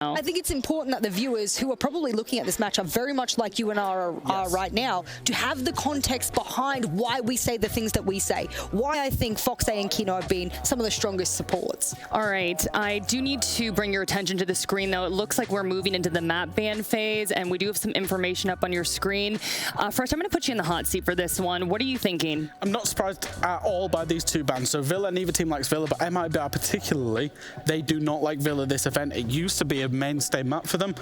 I think it's important that the viewers who are probably looking at this match are very much like you and I are right now, to have the context behind why we say the things that we say, why I think Fox A and Kino have been some of the strongest supports. All right, I do need to bring your attention to the screen, though. It looks like we're moving into the map ban phase, and we do have some information up on your screen. First, I'm going to put you in the hot seat for this one. What are you thinking? I'm not surprised at all by these two bans. So Villa, neither team likes Villa, but MIBR particularly, they do not like Villa this event. It used to be a mainstay map for them.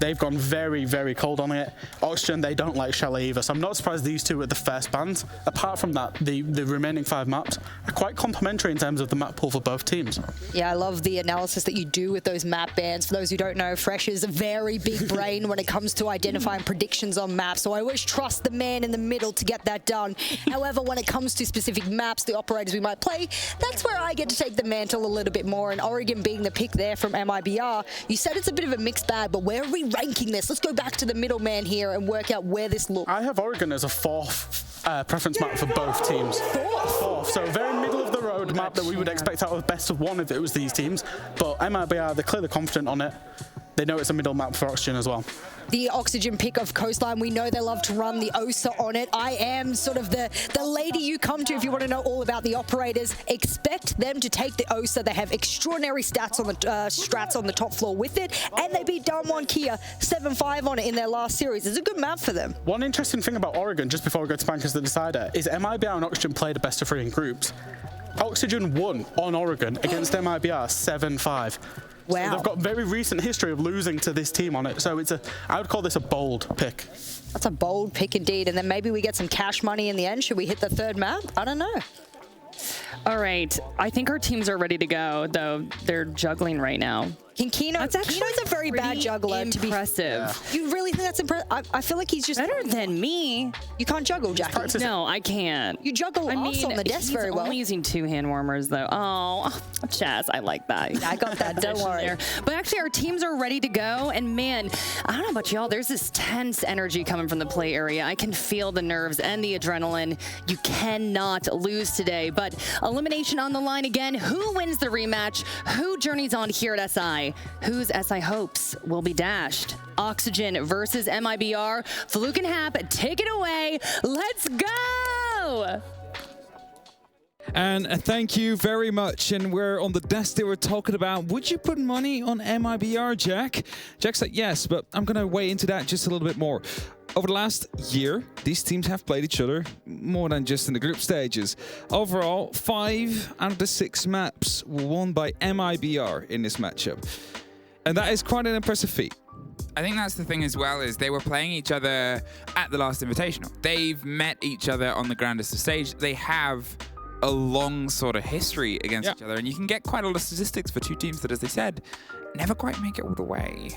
They've gone very, very cold on it. Oxygen, they don't like Chalet either. So I'm not surprised these two are the first bans. Apart from that, the remaining 5 maps are quite complementary in terms of the map pool for both teams. Yeah, I love the analysis that you do with those map bans. For those who don't know, Fresh is a very big brain when it comes to identifying predictions on maps. So I always trust the man in the middle to get that done. However, when it comes to specific maps, the operators we might play, that's where I get to take the mantle a little bit more. And Oregon being the pick there from MIBR, you said it's a bit of a mixed bag, but where are we ranking this? Let's go back to the middleman here and work out where this looks. I have Oregon as a 4th preference map for both teams. 4th, so very middle of the road map that we would expect out of best of 1 if it was these teams. But MIBR, they're clearly confident on it. They know it's a middle map for Oxygen as well. The Oxygen pick of Coastline, we know they love to run the OSA on it. I am sort of the lady you come to if you want to know all about the operators. Expect them to take the OSA. They have extraordinary strats on the top floor with it, and they beat Damwon Kia 7-5 on it in their last series. It's a good map for them. One interesting thing about Oregon, just before we go to Bankers the Decider, is MIBR and Oxygen played a best of 3 in groups. Oxygen won on Oregon against MIBR 7-5. Wow. So they've got very recent history of losing to this team on it. So I would call this a bold pick. That's a bold pick indeed. And then maybe we get some cash money in the end. Should we hit the 3rd map? I don't know. All right, I think our teams are ready to go, though they're juggling right now. Kino's a very bad juggler. Impressive. You really think that's impressive? I feel like he's just better than me. You can't juggle, Jackie. No, I can't. You juggle us on the desk very well. I'm only using 2 hand warmers, though. Oh, Chaz, I like that. Yeah, I got that. Don't worry. But actually, our teams are ready to go. And man, I don't know about y'all. There's this tense energy coming from the play area. I can feel the nerves and the adrenaline. You cannot lose today. But elimination on the line again. Who wins the rematch? Who journeys on here at SI? Whose SI hopes will be dashed? Oxygen versus MIBR. Faluke and Hap, take it away. Let's go! And thank you very much. And we're on the desk they were talking about, would you put money on MIBR, Jack? Jack said yes, but I'm going to weigh into that just a little bit more. Over the last year, these teams have played each other more than just in the group stages. Overall, 5 out of the 6 maps were won by MIBR in this matchup. And that is quite an impressive feat. I think that's the thing as well, is they were playing each other at the last Invitational. They've met each other on the grandest of stage. They have a long sort of history against each other, and you can get quite a lot of statistics for 2 teams that, as they said, never quite make it all the way.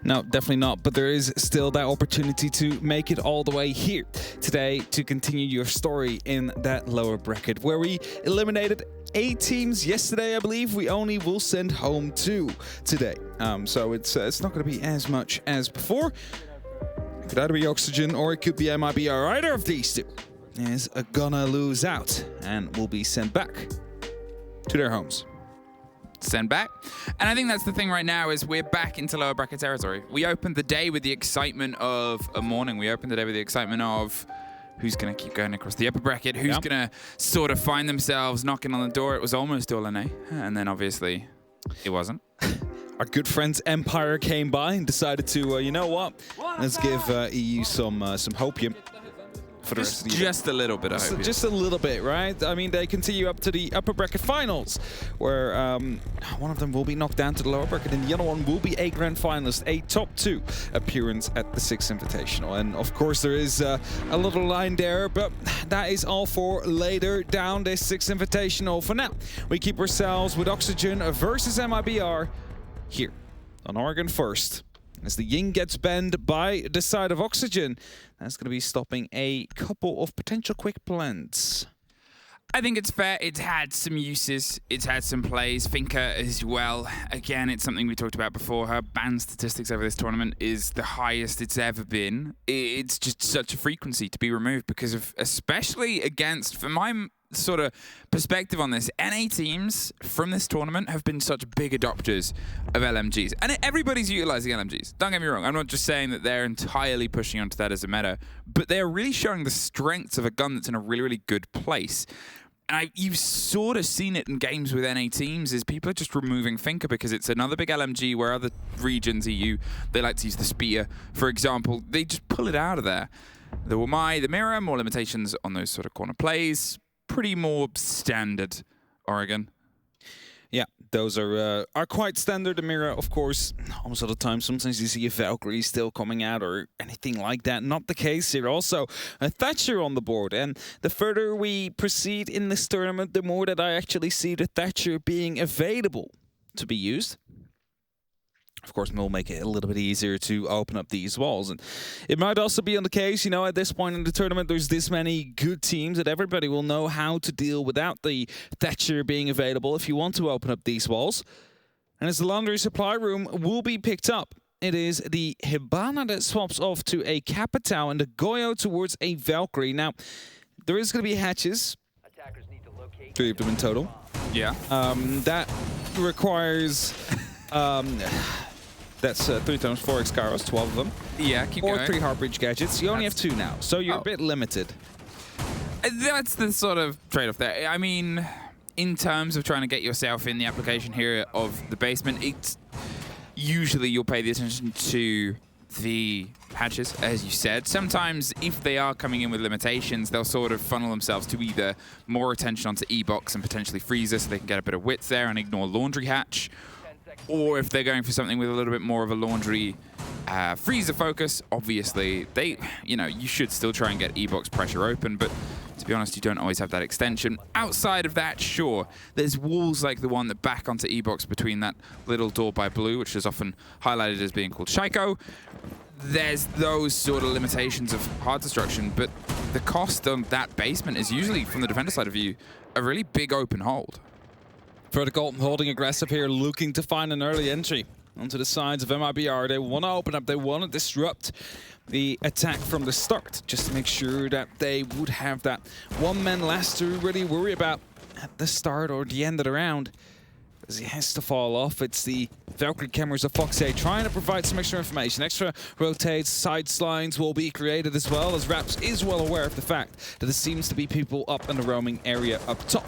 No, definitely not. But there is still that opportunity to make it all the way here today to continue your story in that lower bracket where we eliminated 8 teams yesterday, I believe. We only will send home 2 today. So it's not going to be as much as before. It could either be Oxygen or it could be MIBR. Either of these 2 is gonna lose out and will be sent back to their homes. Send back. And I think that's the thing right now, is we're back into lower bracket territory. We opened the day with the excitement of a morning. We opened the day with the excitement of who's going to keep going across the upper bracket, who's going to sort of find themselves knocking on the door. It was almost all an A, and then obviously it wasn't. Our good friends Empire came by and decided to, you know what, let's give EU some hopium. For the rest of the year. Just a little bit, I hope. Just a little bit, right? I mean, they continue up to the upper bracket finals, where one of them will be knocked down to the lower bracket, and the other one will be a grand finalist, a top 2 appearance at the 6th Invitational. And of course, there is a little line there, but that is all for later down this 6th Invitational. For now, we keep ourselves with Oxygen versus MIBR here on Oregon First. As the yin gets banned by the side of Oxygen, that's going to be stopping a couple of potential quick blends. I think it's fair. It's had some uses. It's had some plays. Finca as well. Again, it's something we talked about before. Her ban statistics over this tournament is the highest it's ever been. It's just such a frequency to be removed because of, especially against, for my sort of perspective on this. NA teams from this tournament have been such big adopters of LMGs. And everybody's utilizing LMGs. Don't get me wrong. I'm not just saying that they're entirely pushing onto that as a meta, but they're really showing the strengths of a gun that's in a really, really good place. And you've sort of seen it in games with NA teams, is people are just removing Finker because it's another big LMG where other regions, EU, they like to use the Spear, for example. They just pull it out of there. The Wamai, the Mirror, more limitations on those sort of corner plays. Pretty more standard, Oregon. Yeah, those are quite standard. The Mirror, of course, almost all the time. Sometimes you see a Valkyrie still coming out or anything like that. Not the case here. Also, a Thatcher on the board. And the further we proceed in this tournament, the more that I actually see the Thatcher being available to be used. Of course, we'll make it a little bit easier to open up these walls. And it might also be on the case, you know, at this point in the tournament, there's this many good teams that everybody will know how to deal without the Thatcher being available if you want to open up these walls. And as the laundry supply room will be picked up, it is the Hibana that swaps off to a Capitao and the Goyo towards a Valkyrie. Now, there is going to be hatches. 3 of them in total. Yeah. That requires... That's 3 times 4 Excaros, 12 of them. Yeah, keep or going. 3 Heartbreach gadgets. You only have 2 now, so you're a bit limited. That's the sort of trade-off there. I mean, in terms of trying to get yourself in the application here of the basement, it's usually you'll pay the attention to the hatches, as you said. Sometimes, if they are coming in with limitations, they'll sort of funnel themselves to either more attention onto E-Box and potentially Freezer so they can get a bit of width there and ignore Laundry Hatch. Or if they're going for something with a little bit more of a Laundry Freezer focus, obviously, you should still try and get E-Box pressure open, but to be honest, you don't always have that extension. Outside of that, sure, there's walls like the one that back onto E-Box between that little door by blue, which is often highlighted as being called Shaiko. There's those sort of limitations of hard destruction, but the cost on that basement is usually, from the defender side of view, a really big open hold. Vertical holding aggressive here, looking to find an early entry onto the sides of MIBR. They want to open up, they want to disrupt the attack from the start, just to make sure that they would have that one man less to really worry about at the start or the end of the round. As he has to fall off, it's the Valkyrie cameras of Foxay trying to provide some extra information. Extra rotates, side lines will be created as well, as Raps is well aware of the fact that there seems to be people up in the roaming area up top.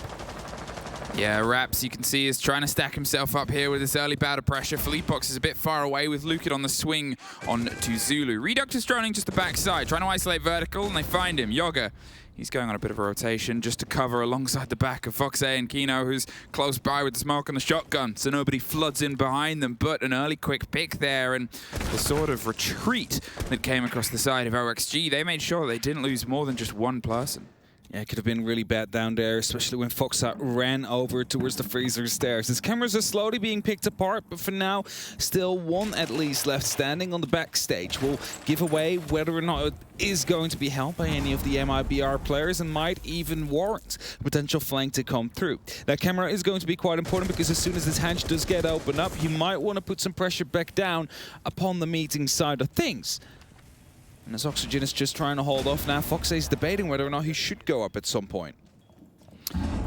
Yeah, Raps, you can see, is trying to stack himself up here with this early bout of pressure. Philippebox is a bit far away with Lukid on the swing on to Zulu. Reductor's droning just the backside, trying to isolate vertical, and they find him. Yoga, he's going on a bit of a rotation just to cover alongside the back of Foxay and Kino, who's close by with the smoke and the shotgun, so nobody floods in behind them. But an early quick pick there, and the sort of retreat that came across the side of OXG, they made sure they didn't lose more than just one person. Yeah, it could have been really bad down there, especially when Foxa ran over towards the freezer stairs. His cameras are slowly being picked apart, but for now, still one at least left standing on the backstage. Will give away whether or not it is going to be held by any of the MIBR players and might even warrant a potential flank to come through. That camera is going to be quite important because as soon as this hatch does get opened up, you might want to put some pressure back down upon the meeting side of things. And as Oxygen is just trying to hold off now, Foxay's debating whether or not he should go up at some point.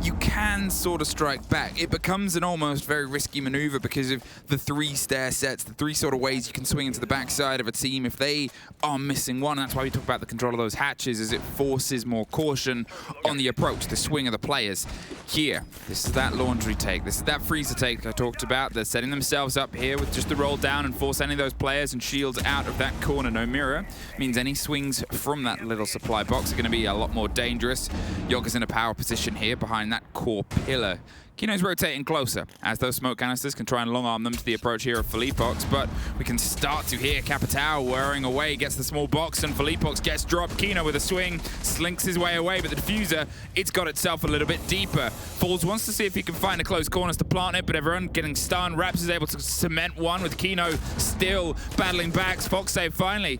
You can sort of strike back. It becomes an almost very risky maneuver because of the 3 stair sets, the 3 sort of ways you can swing into the backside of a team if they are missing one. And that's why we talk about the control of those hatches, as it forces more caution on the approach, the swing of the players. Here, this is that laundry take. This is that freezer take I talked about. They're setting themselves up here with just the roll down and force any of those players and shields out of that corner. No mirror means any swings from that little supply box are going to be a lot more dangerous. Yoga's in a power position here behind that core pillar. Kino's rotating closer as those smoke canisters can try and long arm them to the approach here of Philippebox, but we can start to hear Capitao whirring away, gets the small box, and Philippebox gets dropped. Kino with a swing, slinks his way away, but the diffuser, it's got itself a little bit deeper. Falls wants to see if he can find a close corners to plant it, but everyone getting stunned. Raps is able to cement one with Kino still battling backs. Foxay finally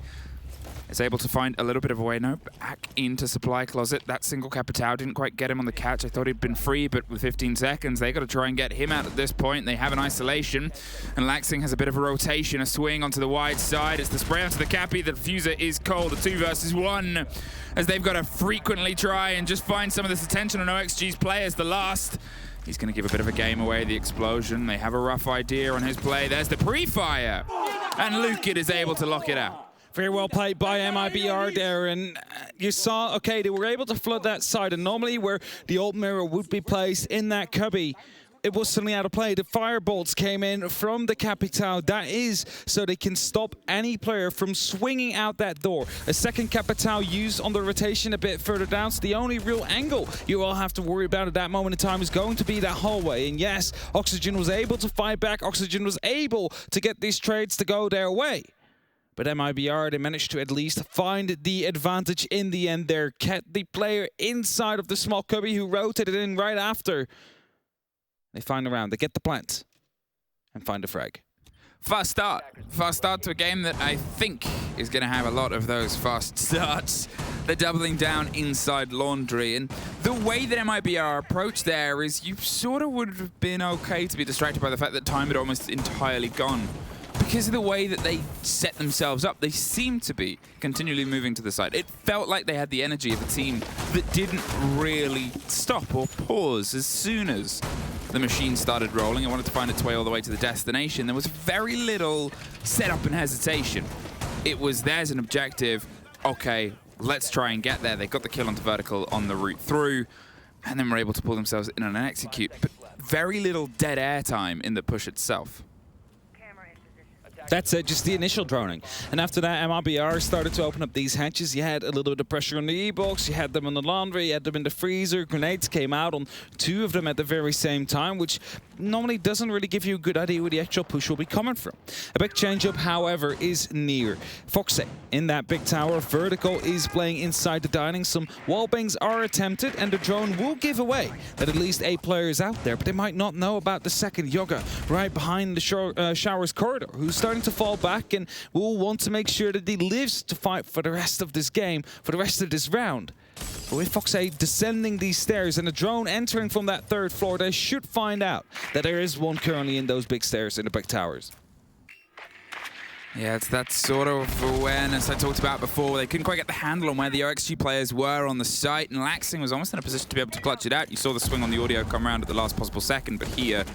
is able to find a little bit of a way. No, back into supply closet. That single Capitao didn't quite get him on the catch. I thought he'd been free, but with 15 seconds, they got to try and get him out at this point. They have an isolation, and Laxing has a bit of a rotation, a swing onto the wide side. It's the spray onto the Cappy. The diffuser is cold. The 2 versus 1, as they've got to frequently try and just find some of this attention on OXG's players. The last, he's going to give a bit of a game away, the explosion. They have a rough idea on his play. There's the pre-fire, and Lukid is able to lock it out. Very well played by MIBR there, and you saw, okay, they were able to flood that side, and normally where the old mirror would be placed in that cubby, it was suddenly out of play. The firebolts came in from the Capitao. That is so they can stop any player from swinging out that door. A second Capitao used on the rotation a bit further down, so the only real angle you all have to worry about at that moment in time is going to be that hallway. And yes, Oxygen was able to fight back. Oxygen was able to get these trades to go their way. But MIBR, they managed to at least find the advantage in the end there. Kept the player inside of the small cubby who rotated in right after. They find a round, they get the plant, and find a frag. Fast start to a game that I think is going to have a lot of those fast starts. They're doubling down inside Laundry, and the way that MIBR approached there is you sort of would have been okay to be distracted by the fact that time had almost entirely gone. Because of the way that they set themselves up, they seemed to be continually moving to the side. It felt like they had the energy of a team that didn't really stop or pause as soon as the machine started rolling and wanted to find its way all the way to the destination. There was very little setup and hesitation. It was, there's an objective, okay, let's try and get there. They got the kill onto Vertical on the route through, and then were able to pull themselves in and execute. But very little dead air time in the push itself. That's it, just the initial droning. And after that, MIBR started to open up these hatches. You had a little bit of pressure on the E-box, you had them on the laundry, you had them in the freezer. Grenades came out on 2 of them at the very same time, which normally doesn't really give you a good idea where the actual push will be coming from. A big change-up, however, is near. Foxy in that big tower. Vertical is playing inside the dining. Some wallbangs are attempted, and the drone will give away that at least 8 players out there, but they might not know about the second Yoga right behind the Showers corridor, who's starting to fall back and will want to make sure that he lives to fight for the rest of this game, for the rest of this round. But with Foxy descending these stairs and a drone entering from that 3rd floor, they should find out that there is one currently in those big stairs in the big towers. Yeah, it's that sort of awareness I talked about before. They couldn't quite get the handle on where the OXG players were on the site, and Laxing was almost in a position to be able to clutch it out. You saw the swing on the audio come around at the last possible second, but here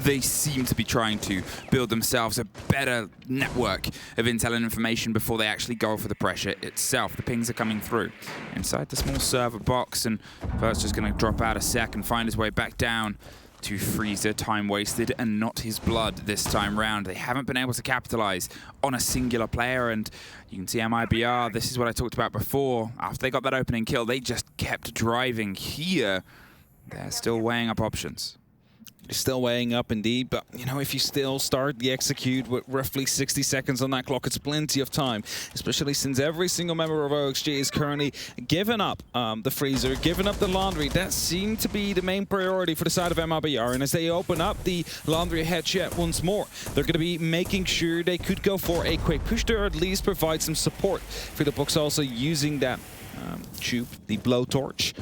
they seem to be trying to build themselves a better network of intel and information before they actually go for the pressure itself. The pings are coming through inside the small server box, and Vert's just going to drop out a sec and find his way back down to Freezer. Time wasted, and not his blood this time round. They haven't been able to capitalize on a singular player, and you can see MIBR, this is what I talked about before. After they got that opening kill, they just kept driving. Here, they're still weighing up options. Still weighing up indeed, but you know, if you still start the execute with roughly 60 seconds on that clock, it's plenty of time, especially since every single member of OXG is currently giving up the freezer, giving up the laundry. That seemed to be the main priority for the side of MIBR, and as they open up the laundry hatchet once more, they're going to be making sure they could go for a quick push there, or at least provide some support for the box, also using that tube, the blowtorch,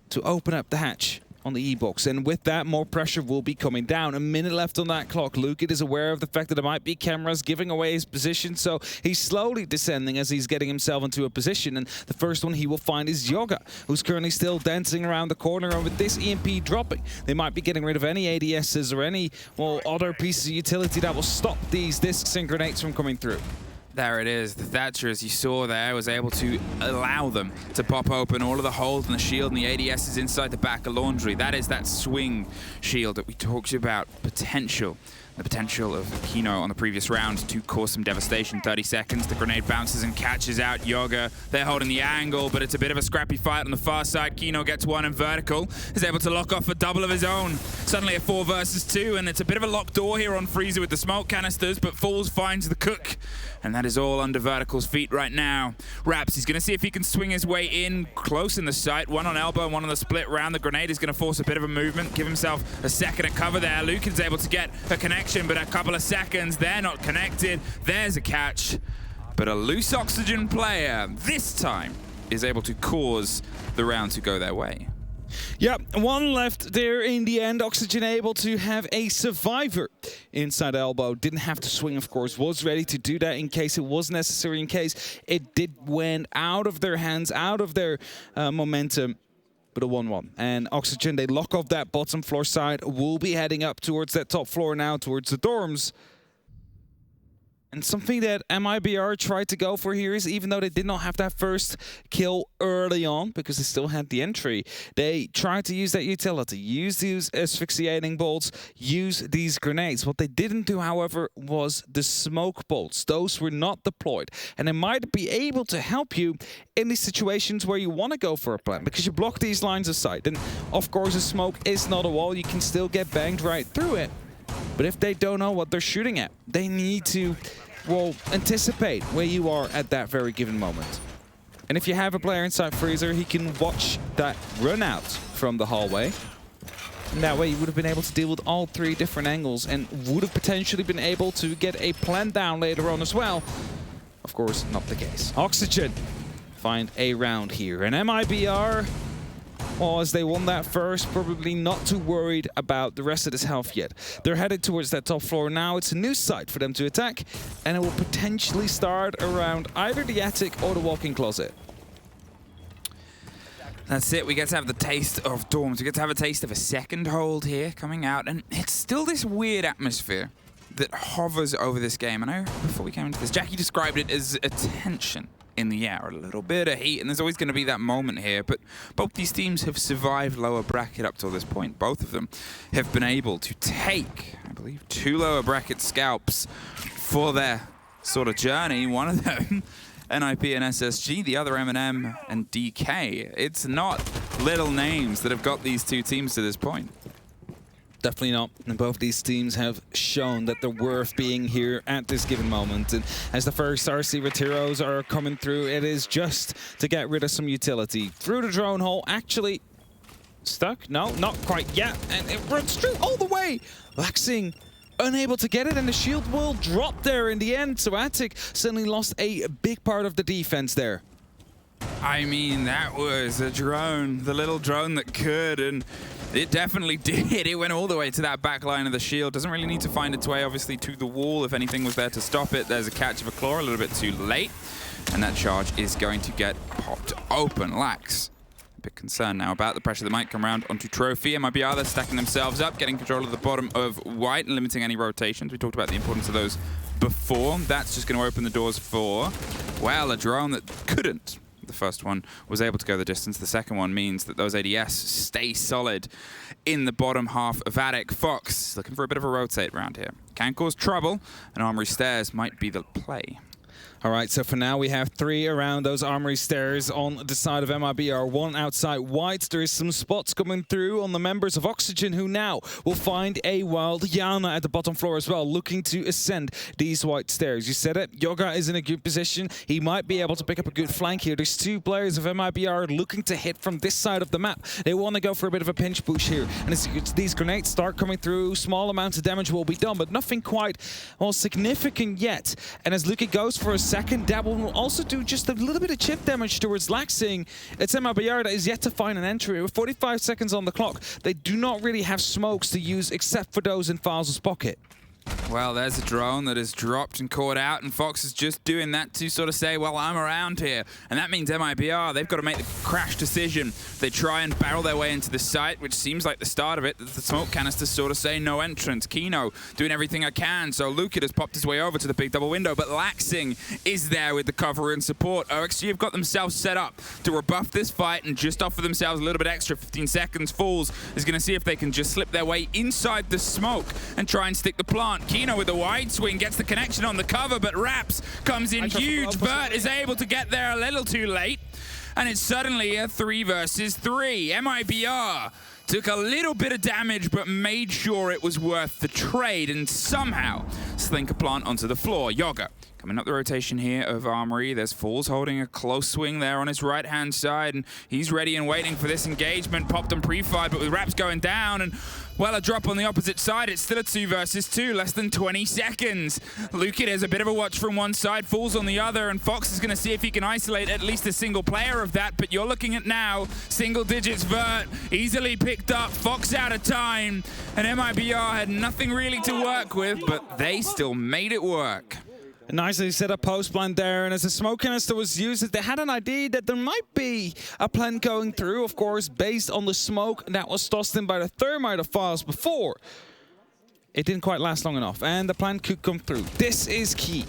to open up the hatch on the E-box, and with that, more pressure will be coming down. A minute left on that clock. Lukid is aware of the fact that there might be cameras giving away his position, so he's slowly descending as he's getting himself into a position, and the first one he will find is Yoga, who's currently still dancing around the corner, and with this EMP dropping, they might be getting rid of any ADSs or any, well, other pieces of utility that will stop these discs and grenades from coming through. There it is. The Thatcher, as you saw there, was able to allow them to pop open all of the holes in the shield, and the ADS is inside the back of Laundry. That is that swing shield that we talked about. The potential of Kino on the previous round to cause some devastation. 30 seconds, the grenade bounces and catches out Yoga. They're holding the angle, but it's a bit of a scrappy fight on the far side. Kino gets one, and Vertical is able to lock off a double of his own. Suddenly a 4 versus 2, and it's a bit of a locked door here on Freezer with the smoke canisters, but Falls finds the cook. And that is all under Vertical's feet right now. Raps, he's going to see if he can swing his way in close in the sight. One on elbow, one on the split round. The grenade is going to force a bit of a movement, give himself a second to cover there. Lukin's able to get a connection, but a couple of seconds, they're not connected. There's a catch. But a loose Oxygen player, this time, is able to cause the round to go their way. Yep, one left there in the end. Oxygen able to have a survivor inside elbow. Didn't have to swing, of course. Was ready to do that in case it was necessary, in case it did went out of their hands, out of their momentum. But a 1-1. And Oxygen, they lock off that bottom floor side. Will be heading up towards that top floor now, towards the dorms. And something that MIBR tried to go for here is, even though they did not have that first kill early on, because they still had the entry, they tried to use that utility, use these asphyxiating bolts, use these grenades. What they didn't do, however, was the smoke bolts. Those were not deployed. And they might be able to help you in these situations where you want to go for a plant, because you block these lines of sight. And of course, a smoke is not a wall. You can still get banged right through it. But if they don't know what they're shooting at, they need to, well, anticipate where you are at that very given moment. And if you have a player inside Freezer, he can watch that run out from the hallway. And that way you would have been able to deal with all three different angles and would have potentially been able to get a plant down later on as well. Of course, not the case. Oxygen find a round here. And MIBR, well, as they won that first, probably not too worried about the rest of this health yet. They're headed towards that top floor now. It's a new site for them to attack, and it will potentially start around either the attic or the walk-in closet. That's it. We get to have the taste of dorms. We get to have a taste of a second hold here coming out, and it's still this weird atmosphere that hovers over this game. I know before we came into this, Jackie described it as a tension in the air, a little bit of heat, and there's always going to be that moment here, but both these teams have survived lower bracket up till this point. Both of them have been able to take, I believe, 2 lower bracket scalps for their sort of journey. One of them, NIP and SSG, the other M&M and DK. It's not little names that have got these two teams to this point. Definitely not. And both these teams have shown that they're worth being here at this given moment. And as the first RC Retiros are coming through, it is just to get rid of some utility. Through the drone hole, actually stuck? No, not quite yet. And it runs through all the way. Laxing unable to get it, and the shield will drop there in the end. So Attic suddenly lost a big part of the defense there. I mean, that was a drone, the little drone that could, and it definitely did. It went all the way to that back line of the shield. Doesn't really need to find its way, obviously, to the wall if anything was there to stop it. There's a catch of a claw a little bit too late, and that charge is going to get popped open. Lax, a bit concerned now about the pressure that might come around onto Trophy. MIBR, they're stacking themselves up, getting control of the bottom of White and limiting any rotations. We talked about the importance of those before. That's just going to open the doors for, well, a drone that couldn't. The first one was able to go the distance. The second one means that those ADS stay solid in the bottom half of Attic. Fox looking for a bit of a rotate round here. Can cause trouble, and Armory Stairs might be the play. All right, so for now we have 3 around those armory stairs on the side of MIBR, 1 outside White. There is some spots coming through on the members of Oxygen, who now will find a wild Yana at the bottom floor as well, looking to ascend these White stairs. You said it, Yoga is in a good position. He might be able to pick up a good flank here. There's 2 players of MIBR looking to hit from this side of the map. They want to go for a bit of a pinch push here. And as these grenades start coming through, small amounts of damage will be done, but nothing quite, well, significant yet. And as Luki goes for a second, that will also do just a little bit of chip damage towards Laxing. It's MIBR that is yet to find an entry. With 45 seconds on the clock, they do not really have smokes to use except for those in Files' pocket. Well, there's a drone that is dropped and caught out, and Fox is just doing that to sort of say, well, I'm around here. And that means MIBR, they've got to make the crash decision. They try and barrel their way into the site, which seems like the start of it. The smoke canisters sort of say no entrance. Kino doing everything I can, so Luke has popped his way over to the big double window, but Laxing is there with the cover and support. OXG have got themselves set up to rebuff this fight and just offer themselves a little bit extra. 15 seconds. Fools is going to see if they can just slip their way inside the smoke and try and stick the plant. Kino with the wide swing gets the connection on the cover, but Raps comes in huge. Burt is able to get there a little too late, and it's suddenly a 3 versus 3. MIBR took a little bit of damage, but made sure it was worth the trade, and somehow slink a plant onto the floor. Yoga coming up the rotation here of Armory. There's Falls holding a close swing there on his right-hand side, and he's ready and waiting for this engagement. Popped and pre-fired, but with Raps going down, and Well, a drop on the opposite side. It's still a 2 versus 2, less than 20 seconds. Luka has a bit of a watch from one side, falls on the other, and Fox is going to see if he can isolate at least a single player of that. But you're looking at now, single digits Vert, easily picked up, Fox out of time, and MIBR had nothing really to work with, but they still made it work. Nicely set up post plant there, and as the smoke canister was used, they had an idea that there might be a plant going through, of course, based on the smoke that was tossed in by the thermite of files before. It didn't quite last long enough, and the plant could come through. This is key.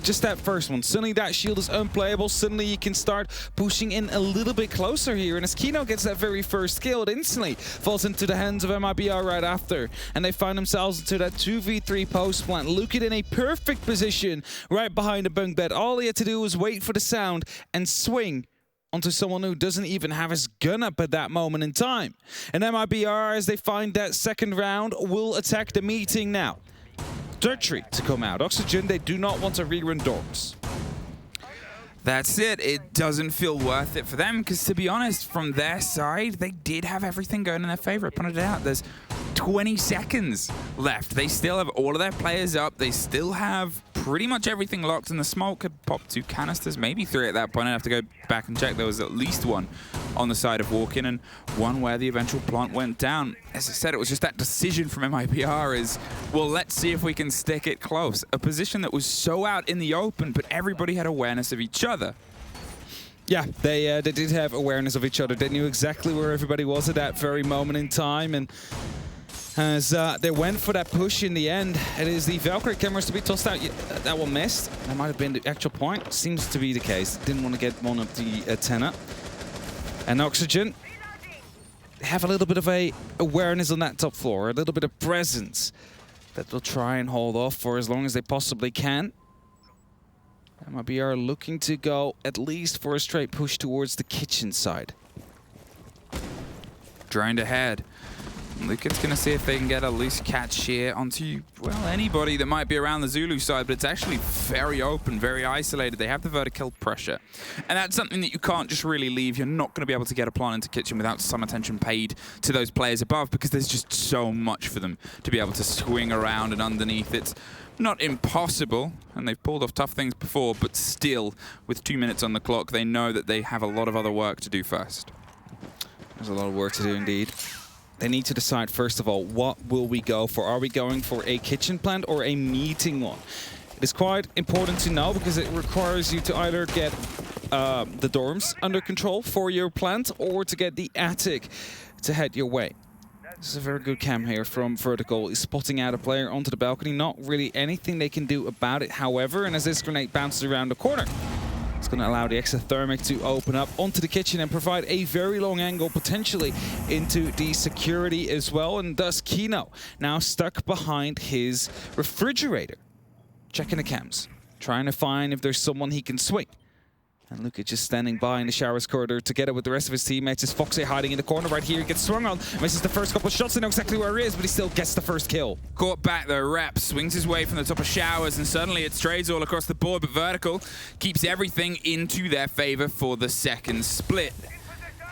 Just that first one. Suddenly that shield is unplayable. Suddenly you can start pushing in a little bit closer here. And as Kino gets that very first kill, it instantly falls into the hands of MIBR right after. And they find themselves into that 2v3 post plant. Luka in a perfect position right behind the bunk bed. All he had to do was wait for the sound and swing onto someone who doesn't even have his gun up at that moment in time. And MIBR, as they find that second round, will attack the meeting now. Dirty to come out. Oxygen, they do not want to rerun dorms. That's it. It doesn't feel worth it for them because, to be honest, from their side, they did have everything going in their favor. I pointed it out. There's 20 seconds left. They still have all of their players up. They still have pretty much everything locked, and the smoke had popped 2 canisters, maybe 3 at that point. I'd have to go back and check. There was at least 1 on the side of walk-in and 1 where the eventual plant went down. As I said, it was just that decision from MIBR is, well, let's see if we can stick it close. A position that was so out in the open, but everybody had awareness of each other. Yeah, they did have awareness of each other. They knew exactly where everybody was at that very moment in time, and as they went for that push in the end, it is the Valkyrie cameras to be tossed out. That one missed. That might have been the actual point. Seems to be the case. Didn't want to get one of the tenor. And Oxygen, they have a little bit of a awareness on that top floor, a little bit of presence that they'll try and hold off for as long as they possibly can. MIBR looking to go at least for a straight push towards the kitchen side. Droned ahead. Luka's going to see if they can get a loose catch here onto, well, anybody that might be around the Zulu side, but it's actually very open, very isolated. They have the vertical pressure. And that's something that you can't just really leave. You're not going to be able to get a plant into kitchen without some attention paid to those players above, because there's just so much for them to be able to swing around and underneath. It's not impossible, and they've pulled off tough things before, but still, with 2 minutes on the clock, they know that they have a lot of other work to do first. There's a lot of work to do indeed. They need to decide, first of all, what will we go for? Are we going for a kitchen plant or a meeting one? It is quite important to know because it requires you to either get the dorms under control for your plant or to get the attic to head your way. This is a very good cam here from Vertical. He's spotting out a player onto the balcony. Not really anything they can do about it, however, and as this grenade bounces around the corner, it's going to allow the exothermic to open up onto the kitchen and provide a very long angle potentially into the security as well. And thus Kino now stuck behind his refrigerator. Checking the cams, trying to find if there's someone he can swing. And Luka just standing by in the showers corridor together with the rest of his teammates. Is Foxy hiding in the corner right here. He gets swung on, misses the first couple of shots. They know exactly where he is, but he still gets the first kill. Caught back though, Rep swings his way from the top of showers, and suddenly it's trades all across the board, but Vertical keeps everything into their favor for the second split.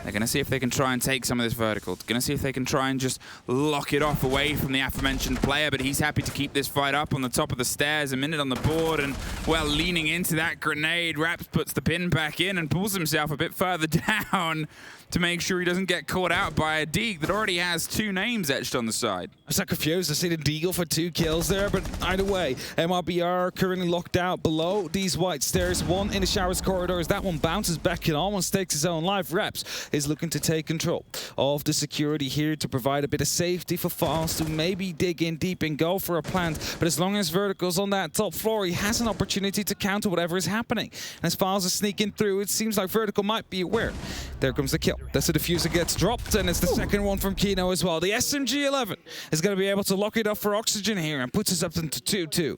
They're going to see if they can try and take some of this Vertical. Going to see if they can try and just lock it off away from the aforementioned player, but he's happy to keep this fight up on the top of the stairs. A minute on the board, and, well, leaning into that grenade, Raps puts the pin back in and pulls himself a bit further down to make sure he doesn't get caught out by a Deagle that already has 2 names etched on the side. I'm so confused. I see the Deagle for 2 kills there, but either way, MIBR currently locked out below these white stairs. One in the showers corridors. That one bounces back and almost takes his own life. Reps is looking to take control of the security here to provide a bit of safety for Falls to maybe dig in deep and go for a plant. But as long as Vertical's on that top floor, he has an opportunity to counter whatever is happening. And as Falls is sneaking through, it seems like Vertical might be aware. There comes the kill. That's the diffuser gets dropped, and it's the second one from Kino as well. The SMG-11 is going to be able to lock it up for Oxygen here and puts us up into 2-2.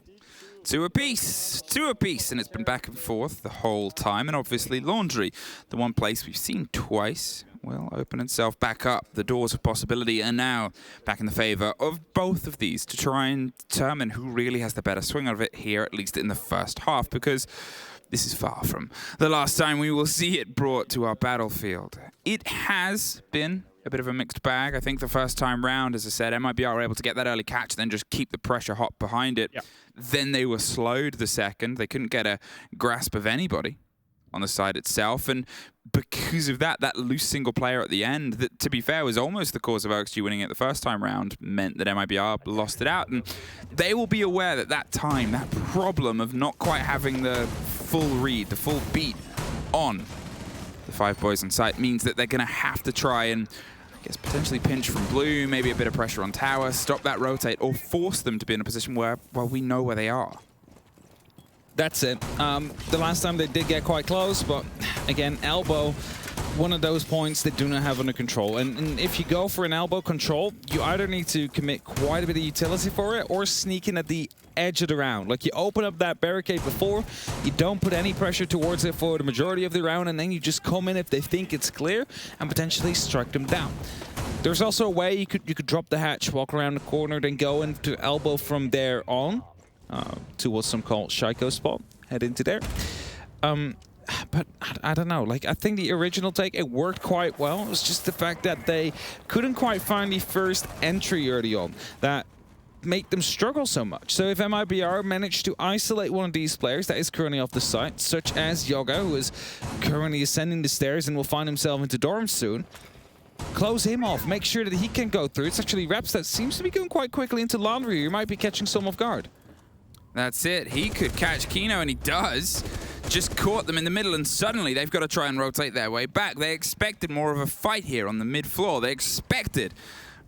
2 apiece, and it's been back and forth the whole time. And obviously Laundry, the one place we've seen twice, will open itself back up. The doors of possibility are now back in the favor of both of these to try and determine who really has the better swing of it here, at least in the first half, because this is far from the last time we will see it brought to our battlefield. It has been a bit of a mixed bag. I think the first time round, as I said, MIBR were able to get that early catch, then just keep the pressure hot behind it. Yep. Then they were slowed the second. They couldn't get a grasp of anybody on the side itself, and because of that, that loose single player at the end, that to be fair was almost the cause of OXG winning it the first time round, meant that MIBR lost it out, and they will be aware that that time, that problem of not quite having the full read, the full beat on the 5 boys on site means that they're going to have to try and, I guess, potentially pinch from blue, maybe a bit of pressure on tower, stop that rotate, or force them to be in a position where, well, we know where they are. That's it. The last time they did get quite close, but again, elbow, one of those points they do not have under control. And if you go for an elbow control, you either need to commit quite a bit of utility for it or sneak in at the edge of the round. Like, you open up that barricade before, you don't put any pressure towards it for the majority of the round, and then you just come in if they think it's clear and potentially strike them down. There's also a way you could drop the hatch, walk around the corner, then go into elbow from there on. Towards some called Shaiko spot, head into there. But I don't know, like, I think the original take, it worked quite well. It was just the fact that they couldn't quite find the first entry early on that make them struggle so much. So if MIBR managed to isolate one of these players that is currently off the site, such as Yoga, who is currently ascending the stairs and will find himself into dorms soon, close him off, make sure that he can go through. It's actually Reps that seems to be going quite quickly into Laundry. You might be catching some off guard. That's it. He could catch Kino, and he does. Just caught them in the middle, and suddenly they've got to try and rotate their way back. They expected more of a fight here on the mid-floor. They expected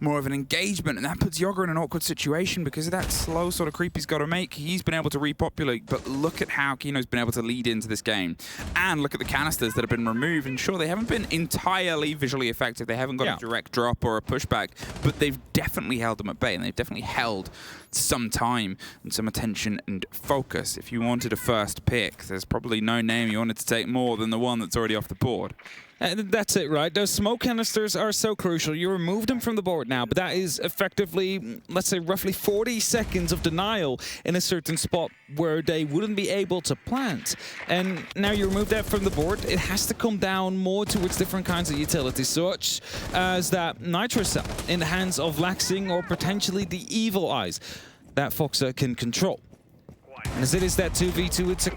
more of an engagement, and that puts Yoga in an awkward situation because of that slow sort of creep he's got to make. He's been able to repopulate, but look at how Kino's been able to lead into this game. And look at the canisters that have been removed, and sure, they haven't been entirely visually effective. They haven't got a direct drop or a pushback, but they've definitely held them at bay, and they've definitely held some time and some attention and focus. If you wanted a first pick, there's probably no name you wanted to take more than the one that's already off the board. That's it, right? Those smoke canisters are so crucial. You remove them from the board now, but that is effectively, let's say, roughly 40 seconds of denial in a certain spot where they wouldn't be able to plant. And now you remove that from the board, it has to come down more towards different kinds of utilities, such as that Nitro Cell in the hands of Laxing or potentially the Evil Eyes that Foxa can control. And as it is that 2v2, it's a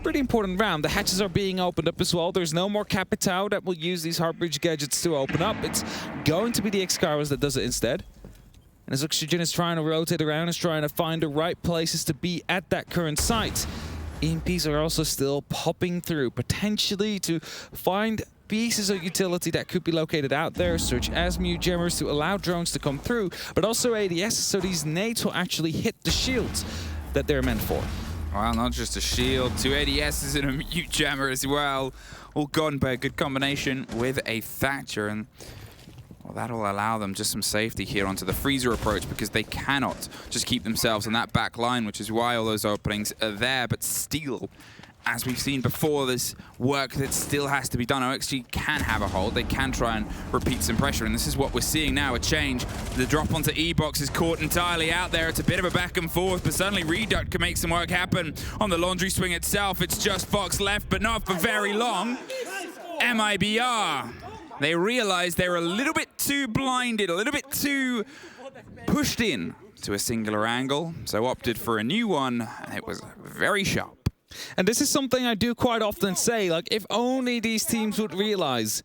pretty important round. The hatches are being opened up as well. There's no more Capitao that will use these Heartbridge gadgets to open up. It's going to be the Excaliburs that does it instead. And as Oxygen is trying to rotate around, is trying to find the right places to be at that current site. EMPs are also still popping through, potentially to find pieces of utility that could be located out there, such as Mute Jammers to allow drones to come through, but also ADS, so these nades will actually hit the shields that they're meant for. Well, not just a shield, 2 ADSs and a Mute Jammer as well. All gone by a good combination with a Thatcher, and well, that'll allow them just some safety here onto the freezer approach, because they cannot just keep themselves on that back line, which is why all those openings are there. But still, as we've seen before, this work that still has to be done. OXG can have a hold. They can try and repeat some pressure, and this is what we're seeing now, a change. The drop onto E-Box is caught entirely out there. It's a bit of a back and forth, but suddenly Reduct can make some work happen on the Laundry swing itself. It's just Fox left, but not for very long. MIBR. They realized they were a little bit too blinded, a little bit too pushed in to a singular angle, so opted for a new one, and it was very sharp. And this is something I do quite often say, like, if only these teams would realize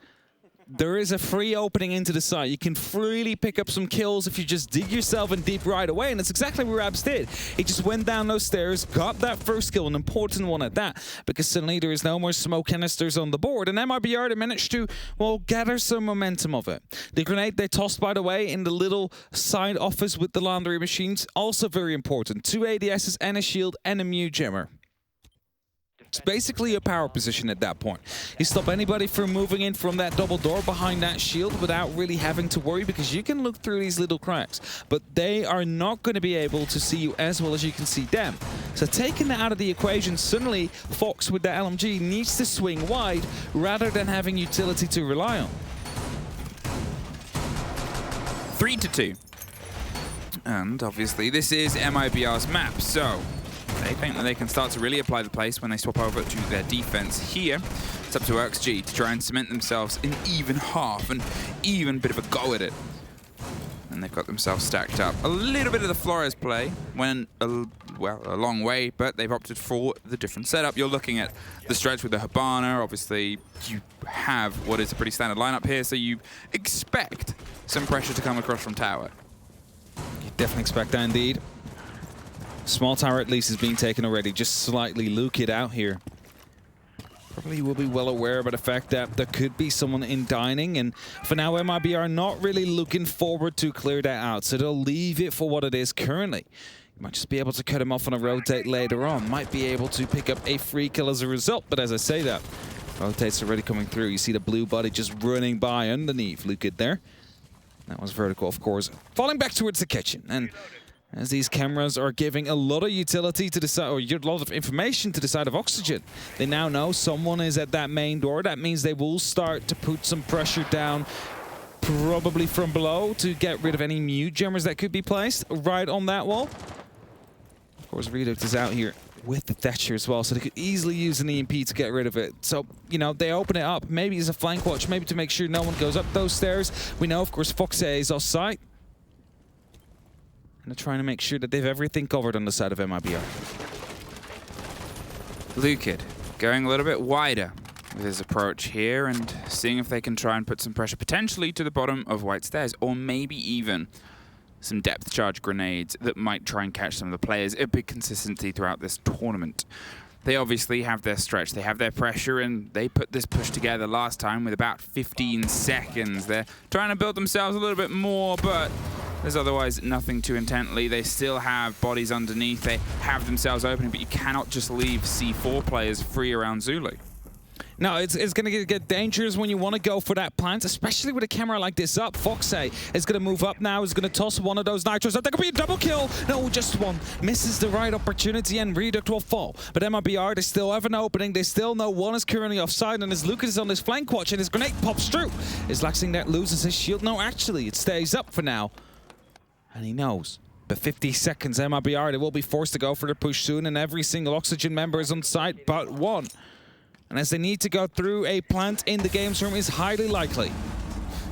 there is a free opening into the site. You can freely pick up some kills if you just dig yourself in deep right away, and that's exactly what Rabs did. He just went down those stairs, got that first kill, an important one at that, because suddenly there is no more smoke canisters on the board, and MIBR, they managed to, well, gather some momentum of it. The grenade they tossed, by the way, in the little side office with the laundry machines, also very important. 2 ADSs and a shield and a Mute Jammer. It's basically a power position at that point. You stop anybody from moving in from that double door behind that shield without really having to worry, because you can look through these little cracks, but they are not going to be able to see you as well as you can see them. So taking that out of the equation, suddenly Fox with the LMG needs to swing wide rather than having utility to rely on. 3-2. And obviously this is MIBR's map, so they think that they can start to really apply the pace when they swap over to their defense here. It's up to XG to try and cement themselves in even half, and even bit of a go at it. And they've got themselves stacked up. A little bit of the Flores play went a long way, but they've opted for the different setup. You're looking at the stretch with the Hibana. Obviously, you have what is a pretty standard lineup here, so you expect some pressure to come across from tower. You definitely expect that indeed. Small tower at least is being taken already. Just slightly luke it out here. Probably will be well aware about the fact that there could be someone in dining, and for now MIBR are not really looking forward to clear that out, so they'll leave it for what it is currently. You might just be able to cut him off on a rotate later on, might be able to pick up a free kill as a result, but as I say that, rotate's already coming through. You see the blue body just running by underneath. Luke it there. That was vertical, of course, falling back towards the kitchen, and as these cameras are giving a lot of utility to the side, or a lot of information to the side of Oxygen. They now know someone is at that main door. That means they will start to put some pressure down, probably from below, to get rid of any mute jammers that could be placed right on that wall. Of course, Reduct is out here with the Thatcher as well, so they could easily use an EMP to get rid of it. So, you know, they open it up. Maybe as a flank watch, maybe to make sure no one goes up those stairs. We know, of course, Foxe is off-site. And they're trying to make sure that they have everything covered on the side of MIBR. Lucid going a little bit wider with his approach here and seeing if they can try and put some pressure potentially to the bottom of White Stairs, or maybe even some depth charge grenades that might try and catch some of the players. A big consistency throughout this tournament. They obviously have their stretch, they have their pressure, and they put this push together last time with about 15 seconds. They're trying to build themselves a little bit more, but there's otherwise nothing too intently. They still have bodies underneath. They have themselves opening, but you cannot just leave C4 players free around Zulu. No, it's going to get dangerous when you want to go for that plant, especially with a camera like this up. Foxe is going to move up now, is going to toss one of those nitros. That could be a double kill. No, just one. Misses the right opportunity and Reduct will fall. But MIBR, they still have an opening. They still know one is currently offside, and as Lucas is on his flank watch and his grenade pops through, is Laxing that loses his shield? No, actually, it stays up for now. And he knows. But 50 seconds, MIBR, they will be forced to go for the push soon, and every single Oxygen member is on site but one. And as they need to go through, a plant in the games room is highly likely.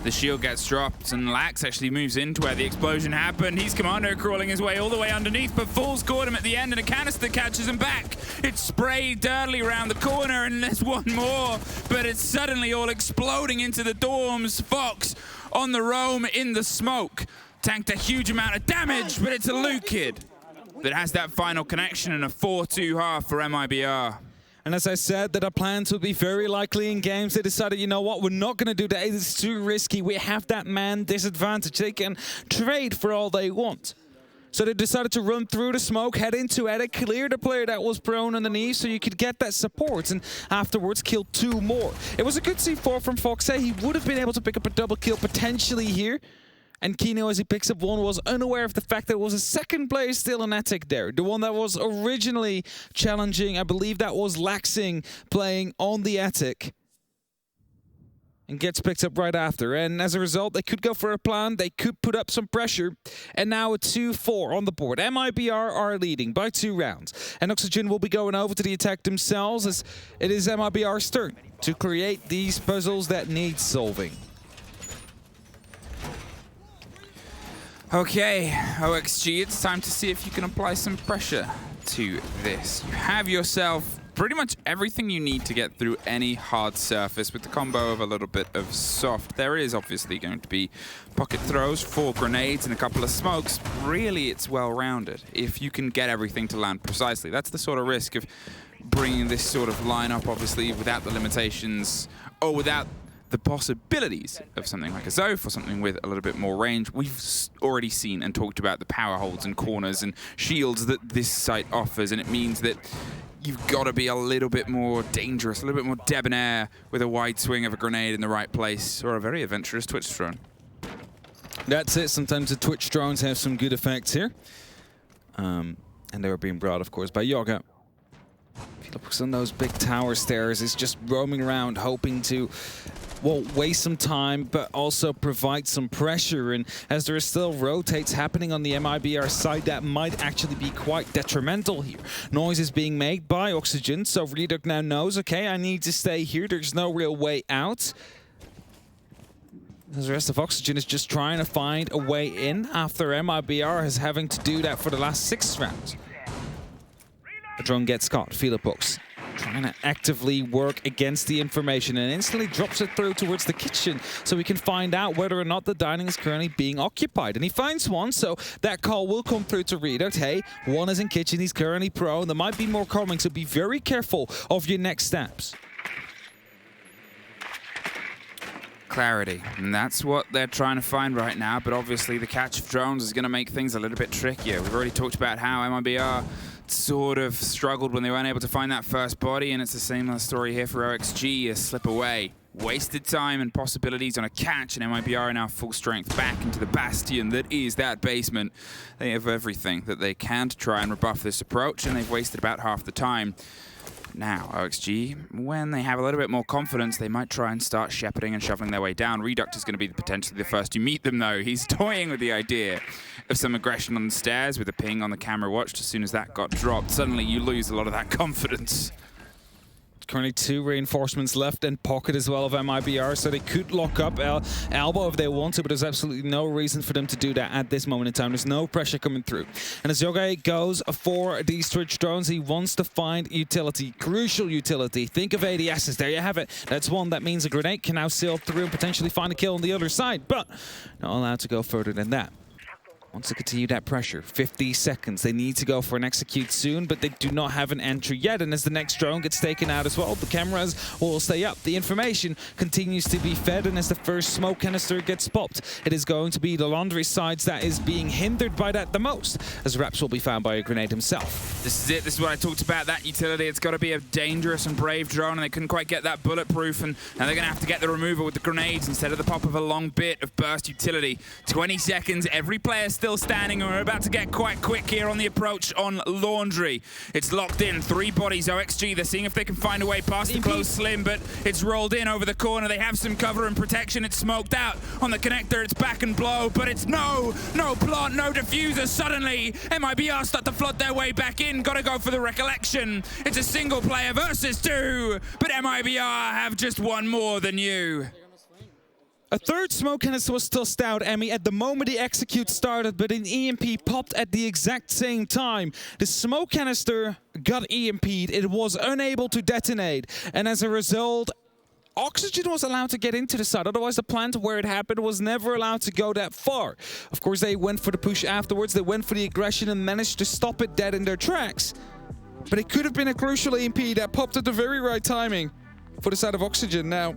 The shield gets dropped, and Lax actually moves into where the explosion happened. He's commando crawling his way all the way underneath, but Fools caught him at the end, and a canister catches him back. It's sprayed dirtly around the corner, and there's one more, but it's suddenly all exploding into the dorms. Fox on the roam in the smoke. Tanked a huge amount of damage, but it's a Luke kid that has that final connection and a 4-2 half for MIBR. And as I said, that our plans would be very likely in games. They decided, you know what, we're not going to do that. It's too risky. We have that man disadvantage. They can trade for all they want. So they decided to run through the smoke, head into it, clear the player that was prone underneath so you could get that support, and afterwards kill two more. It was a good C4 from Foxe. He would have been able to pick up a double kill potentially here. And Kino, as he picks up one, was unaware of the fact that there was a second player still in attic there. The one that was originally challenging, I believe that was Laxing playing on the attic. And gets picked up right after. And as a result, they could go for a plan. They could put up some pressure. And now a 2-4 on the board. MIBR are leading by 2 rounds. And Oxygen will be going over to the attack themselves, as it is MIBR's turn to create these puzzles that need solving. Okay, OXG, it's time to see if you can apply some pressure to this. You have yourself pretty much everything you need to get through any hard surface with the combo of a little bit of soft. There is obviously going to be pocket throws, 4 grenades, and a couple of smokes. Really, it's well-rounded if you can get everything to land precisely. That's the sort of risk of bringing this sort of lineup, obviously, without the limitations or without the possibilities of something like a Zoth or something with a little bit more range. We've already seen and talked about the power holds and corners and shields that this site offers, and it means that you've got to be a little bit more dangerous, a little bit more debonair with a wide swing of a grenade in the right place, or a very adventurous Twitch drone. That's it. Sometimes the Twitch drones have some good effects here. And they were being brought, of course, by Yoga. If he looks on those big tower stairs, he's just roaming around, hoping to well, waste some time, but also provide some pressure. And as there is still rotates happening on the MIBR side, that might actually be quite detrimental here. Noise is being made by Oxygen, so Reduct now knows, okay, I need to stay here. There's no real way out. The rest of Oxygen is just trying to find a way in after MIBR is having to do that for the last 6 rounds. The drone gets caught, Philippux trying to actively work against the information and instantly drops it through towards the kitchen so we can find out whether or not the dining is currently being occupied. And he finds one, so that call will come through to Reduct. Hey, one is in kitchen, he's currently prone. There might be more coming, so be very careful of your next steps. Clarity, and that's what they're trying to find right now, but obviously the catch of drones is going to make things a little bit trickier. We've already talked about how MIBR sort of struggled when they weren't able to find that first body, and it's the same story here for OXG, a slip away. Wasted time and possibilities on a catch, and MIBR are now full strength back into the bastion that is that basement. They have everything that they can to try and rebuff this approach, and they've wasted about half the time. Now, OXG, when they have a little bit more confidence, they might try and start shepherding and shoveling their way down. Reduct is going to be potentially the first you meet them, though. He's toying with the idea of some aggression on the stairs with a ping on the camera watched. As soon as that got dropped, suddenly you lose a lot of that confidence. Currently 2 reinforcements left in pocket as well of MIBR, so they could lock up Elbow if they want to, but there's absolutely no reason for them to do that at this moment in time. There's no pressure coming through. And as Yogai goes for these switch drones, he wants to find utility, crucial utility. Think of ADSs, there you have it. That's one that means a grenade can now sail through and potentially find a kill on the other side, but not allowed to go further than that. Wants to continue that pressure. 50 seconds. They need to go for an execute soon, but they do not have an entry yet. And as the next drone gets taken out as well, the cameras will stay up. The information continues to be fed, and as the first smoke canister gets popped, it is going to be the laundry sides that is being hindered by that the most, as Raps will be found by a grenade himself. This is it. This is what I talked about, that utility. It's got to be a dangerous and brave drone, and they couldn't quite get that bulletproof, and now they're going to have to get the removal with the grenades instead of the pop of a long bit of burst utility. 20 seconds. Every player still standing, and we're about to get quite quick here on the approach on Laundry. It's locked in, 3 bodies. OXG, they're seeing if they can find a way past the close slim, but it's rolled in over the corner. They have some cover and protection. It's smoked out on the connector. It's back and blow, but it's no plant, no diffuser. Suddenly, MIBR start to flood their way back in. Gotta go for the recollection. It's a single player versus 2, but MIBR have just one more than you. A third smoke canister was still stout, Emmy, at the moment the execute started, but an EMP popped at the exact same time. The smoke canister got EMP'd. It was unable to detonate, and as a result, Oxygen was allowed to get into the side. Otherwise, the plant where it happened was never allowed to go that far. Of course, they went for the push afterwards. They went for the aggression and managed to stop it dead in their tracks. But it could have been a crucial EMP that popped at the very right timing for the side of Oxygen. Now,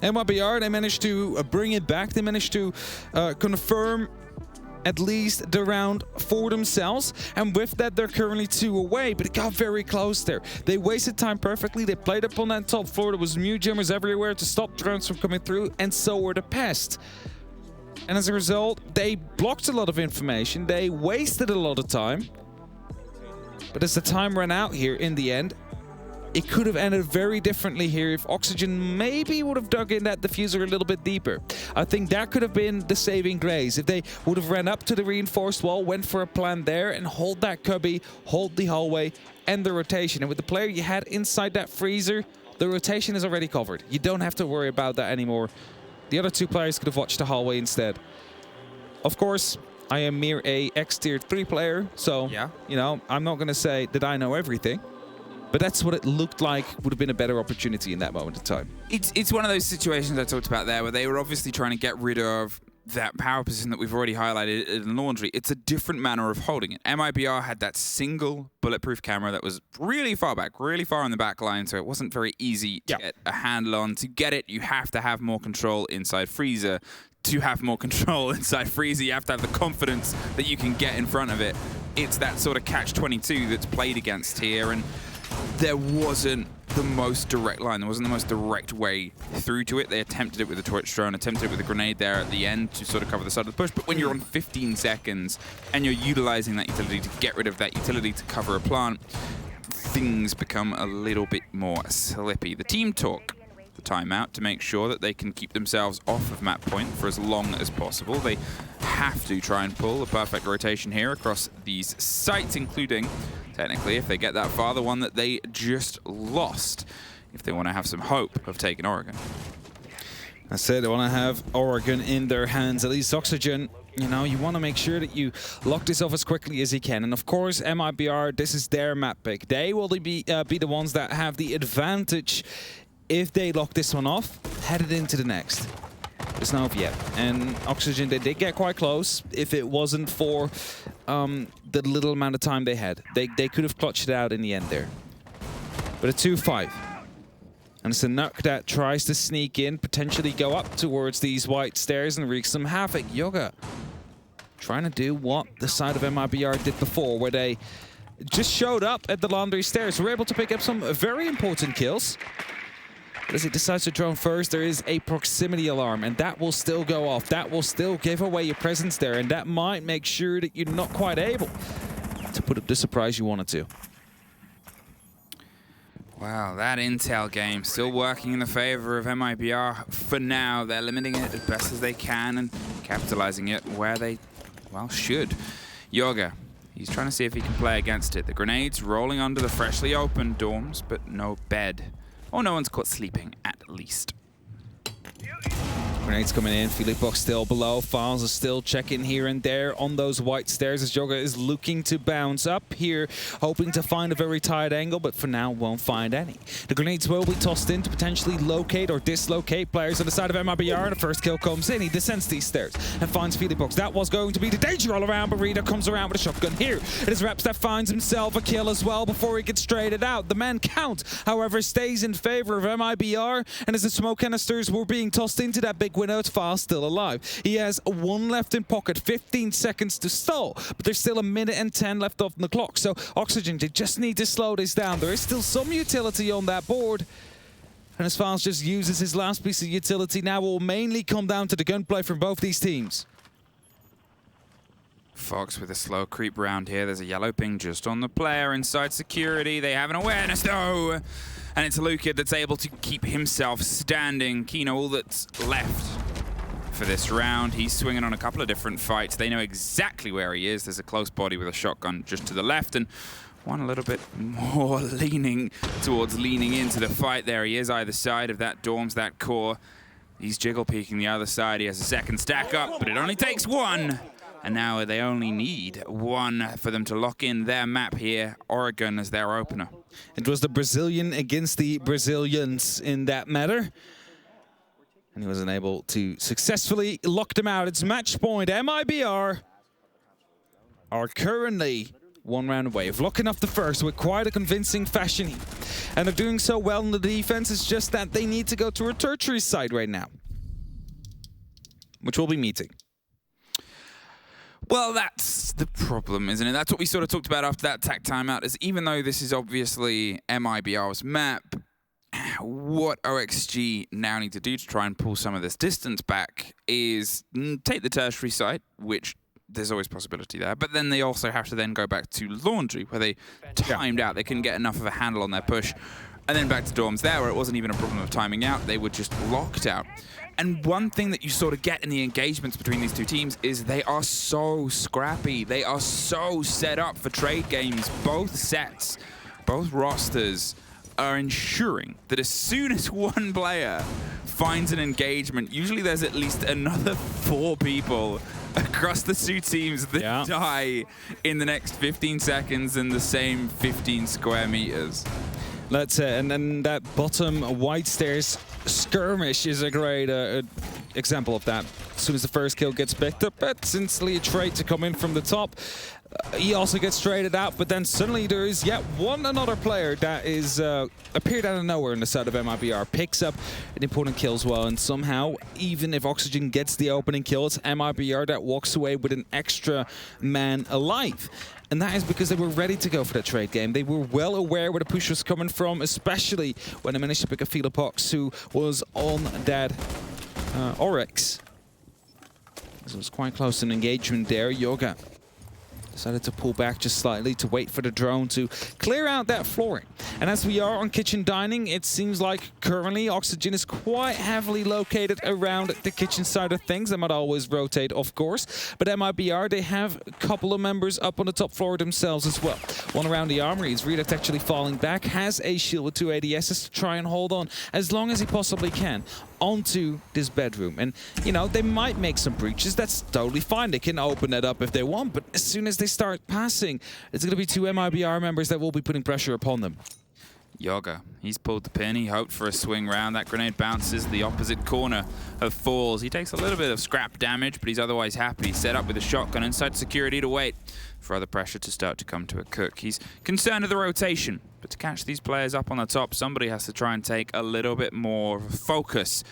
MIBR, they managed to bring it back. They managed to confirm at least the round for themselves. And with that, they're currently 2 away, but it got very close there. They wasted time perfectly. They played up on that top floor. There was mute jammers everywhere to stop drones from coming through, and so were the pests. And as a result, they blocked a lot of information. They wasted a lot of time. But as the time ran out here in the end, it could have ended very differently here if Oxygen maybe would have dug in that diffuser a little bit deeper. I think that could have been the saving grace. If they would have ran up to the reinforced wall, went for a plan there, and hold that cubby, hold the hallway, and the rotation. And with the player you had inside that freezer, the rotation is already covered. You don't have to worry about that anymore. The other 2 players could have watched the hallway instead. Of course, I am mere a X-tier 3 player, so, you know, I'm not going to say that I know everything. But that's what it looked like would have been a better opportunity in that moment in time. It's one of those situations I talked about there where they were obviously trying to get rid of that power position that we've already highlighted in Laundry. It's a different manner of holding it. MIBR had that single bulletproof camera that was really far back, really far on the back line, so it wasn't very easy to get a handle on. To get it, you have to have more control inside freezer. To have more control inside freezer, you have to have the confidence that you can get in front of it. It's that sort of catch-22 that's played against here, and there wasn't the most direct line. There wasn't the most direct way through to it. They attempted it with the torch drone, attempted it with a grenade there at the end to sort of cover the side of the push. But when you're on 15 seconds and you're utilizing that utility to get rid of that utility to cover a plant, things become a little bit more slippy. The team talk the timeout to make sure that they can keep themselves off of map point for as long as possible. They have to try and pull a perfect rotation here across these sites, including, technically, if they get that far, the one that they just lost, if they want to have some hope of taking Oregon. I said they want to have Oregon in their hands, at least Oxygen. You know, you want to make sure that you lock this off as quickly as you can. And of course, MIBR, this is their map pick. They will be the ones that have the advantage if they lock this one off, headed into the next. There's no hope yet. And Oxygen, they did get quite close. If it wasn't for the little amount of time they had, they could have clutched it out in the end there. But a 2-5. And it's a Nuck that tries to sneak in, potentially go up towards these white stairs and wreak some havoc. Yoga trying to do what the side of MIBR did before, where they just showed up at the laundry stairs. We're able to pick up some very important kills. But as he decides to drone first, there is a proximity alarm, and that will still go off. That will still give away your presence there, and that might make sure that you're not quite able to put up the surprise you wanted to. Wow, that intel game still working in the favor of MIBR for now. They're limiting it as best as they can and capitalizing it where they, well, should. Yoga, he's trying to see if he can play against it. The grenades rolling under the freshly opened dorms, but no bed. Or no one's caught sleeping, at least. Grenades coming in, Philipok still below, Files is still checking here and there on those white stairs as Yoga is looking to bounce up here, hoping to find a very tight angle, but for now won't find any. The grenades will be tossed in to potentially locate or dislocate players on the side of MIBR, and the first kill comes in. He descends these stairs and finds Philipok. That was going to be the danger all around, but Rita comes around with a shotgun here. It is Reps that finds himself a kill as well before he gets traded out. The man count, however, stays in favor of MIBR, and as the smoke canisters were being tossed into that big window, it's Fast still alive. He has one left in pocket, 15 seconds to stall, but there's still 1 minute and 10 left off the clock. So Oxygen, they just need to slow this down. There is still some utility on that board. And as Fast just uses his last piece of utility, now will mainly come down to the gunplay from both these teams. Fox with a slow creep round here. There's a yellow ping just on the player inside security. They have an awareness though. And it's Luka that's able to keep himself standing. Kino, all that's left for this round. He's swinging on a couple of different fights. They know exactly where he is. There's a close body with a shotgun just to the left, and one a little bit more leaning towards leaning into the fight. There he is, either side of that dorms, that core. He's jiggle peeking the other side. He has a second stack up, but it only takes one. And now they only need one for them to lock in their map here. Oregon as their opener. It was the Brazilian against the Brazilians in that matter. And he was unable to successfully lock them out. It's match point. MIBR are currently 1 round away of locking off the first with quite a convincing fashion. And they're doing so well in the defense. It's just that they need to go to a tertiary side right now, which we'll be meeting. Well, that's the problem, isn't it? That's what we sort of talked about after that TAC timeout, is even though this is obviously MIBR's map, what OXG now need to do to try and pull some of this distance back is take the tertiary site, which there's always possibility there, but then they also have to then go back to Laundry, where they timed out. They couldn't get enough of a handle on their push. And then back to dorms there, where it wasn't even a problem of timing out. They were just locked out. And one thing that you sort of get in the engagements between these two teams is they are so scrappy. They are so set up for trade games. Both sets, both rosters are ensuring that as soon as one player finds an engagement, usually there's at least another 4 people across the two teams that die in the next 15 seconds in the same 15 square meters. That's it. And then that bottom white stairs skirmish is a great example of that. As soon as the first kill gets picked up, it's instantly a trade to come in from the top. He also gets traded out, but then suddenly there is yet another player that is appeared out of nowhere on the side of MIBR, picks up an important kill as well, and somehow, even if Oxygen gets the opening kill, it's MIBR that walks away with an extra man alive. And that is because they were ready to go for that trade game. They were well aware where the push was coming from, especially when they managed to pick a Philipok who was on that Oryx. So it was quite close to an engagement there. Yoga decided to pull back just slightly to wait for the drone to clear out that flooring. And as we are on kitchen dining, it seems like currently Oxygen is quite heavily located around the kitchen side of things. They might always rotate, of course, but MIBR, they have a couple of members up on the top floor themselves as well. One around the armory is Redact actually falling back, has a shield with 2 ADSs to try and hold on as long as he possibly can onto this bedroom. And, you know, they might make some breaches. That's totally fine. They can open that up if they want, but as soon as they start passing, it's going to be 2 MIBR members that will be putting pressure upon them. Yoga, he's pulled the pin. He hoped for a swing round. That grenade bounces the opposite corner of Falls. He takes a little bit of scrap damage, but he's otherwise happy. He's set up with a shotgun inside security to wait for other pressure to start to come to a cook. He's concerned with the rotation, but to catch these players up on the top, somebody has to try and take a little bit more focus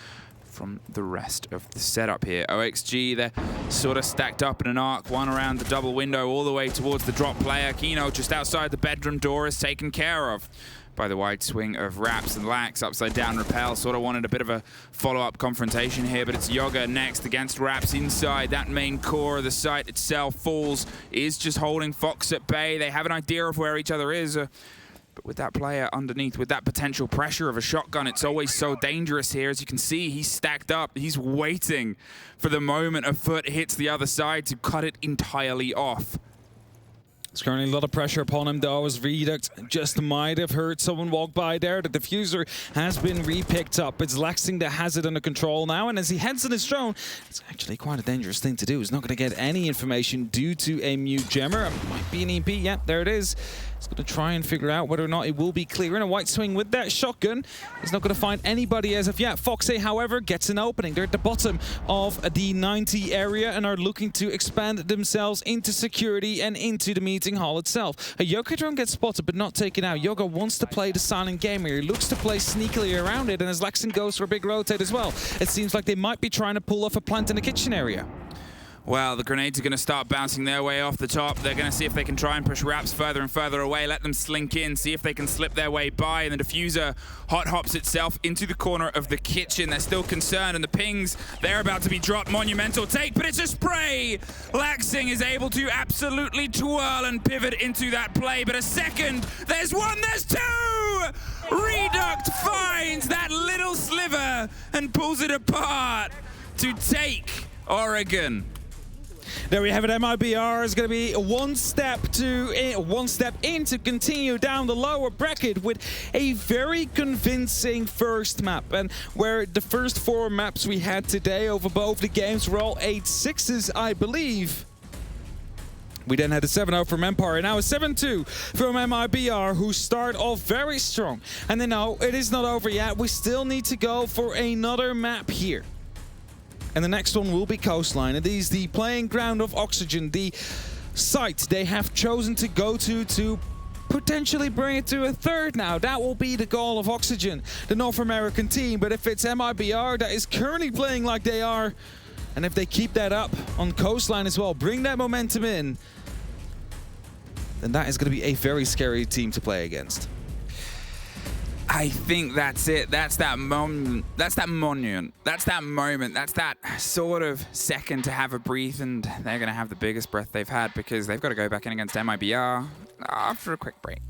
from the rest of the setup here. OXG, they're sort of stacked up in an arc, one around the double window all the way towards the drop player. Kino just outside the bedroom door is taken care of by the wide swing of Raps and Lax. Upside down Repel sort of wanted a bit of a follow-up confrontation here, but it's Yoga next against Raps inside that main core of the site itself. Falls is just holding Fox at bay. They have an idea of where each other is, but with that player underneath, with that potential pressure of a shotgun, it's always so dangerous here. As you can see, he's stacked up. He's waiting for the moment a foot hits the other side to cut it entirely off. There's currently a lot of pressure upon him, though, as Redact just might have heard someone walk by there. The diffuser has been re-picked up. It's Laxing that has it under control now, and as he heads in his drone, it's actually quite a dangerous thing to do. He's not going to get any information due to a mute jammer. It might be an EP. Yeah, there it is. He's going to try and figure out whether or not it will be clearing a white swing with that shotgun. He's not going to find anybody as of yet. Foxy, however, gets an opening. They're at the bottom of the 90 area and are looking to expand themselves into security and into the meeting hall itself. A Yoga drone gets spotted but not taken out. Yoga wants to play the silent game here. He looks to play sneakily around it, and as Laxton goes for a big rotate as well, it seems like they might be trying to pull off a plant in the kitchen area. Well, the grenades are going to start bouncing their way off the top. They're going to see if they can try and push Raps further and further away, let them slink in, see if they can slip their way by, and the diffuser hot hops itself into the corner of the kitchen. They're still concerned, and the pings, they're about to be dropped. Monumental take, but it's a spray! Laxing is able to absolutely twirl and pivot into that play, but a second, there's one, there's two! Redact finds that little sliver and pulls it apart to take Oregon. There we have it. MIBR is going to be one step in to continue down the lower bracket with a very convincing first map. And where the first 4 maps we had today over both the games were all 8-6s, I believe. We then had a 7-0 from Empire, and now a 7-2 from MIBR, who start off very strong. And they know it is not over yet. We still need to go for another map here. And the next one will be Coastline. It is the playing ground of Oxygen, the site they have chosen to go to potentially bring it to a third now. That will be the goal of Oxygen, the North American team. But if it's MIBR that is currently playing like they are, and if they keep that up on Coastline as well, bring that momentum in, then that is going to be a very scary team to play against. I think that's it. That's that moment. That's that monument. That's that moment. That's that sort of second to have a breathe, and they're going to have the biggest breath they've had because they've got to go back in against MIBR after a quick break.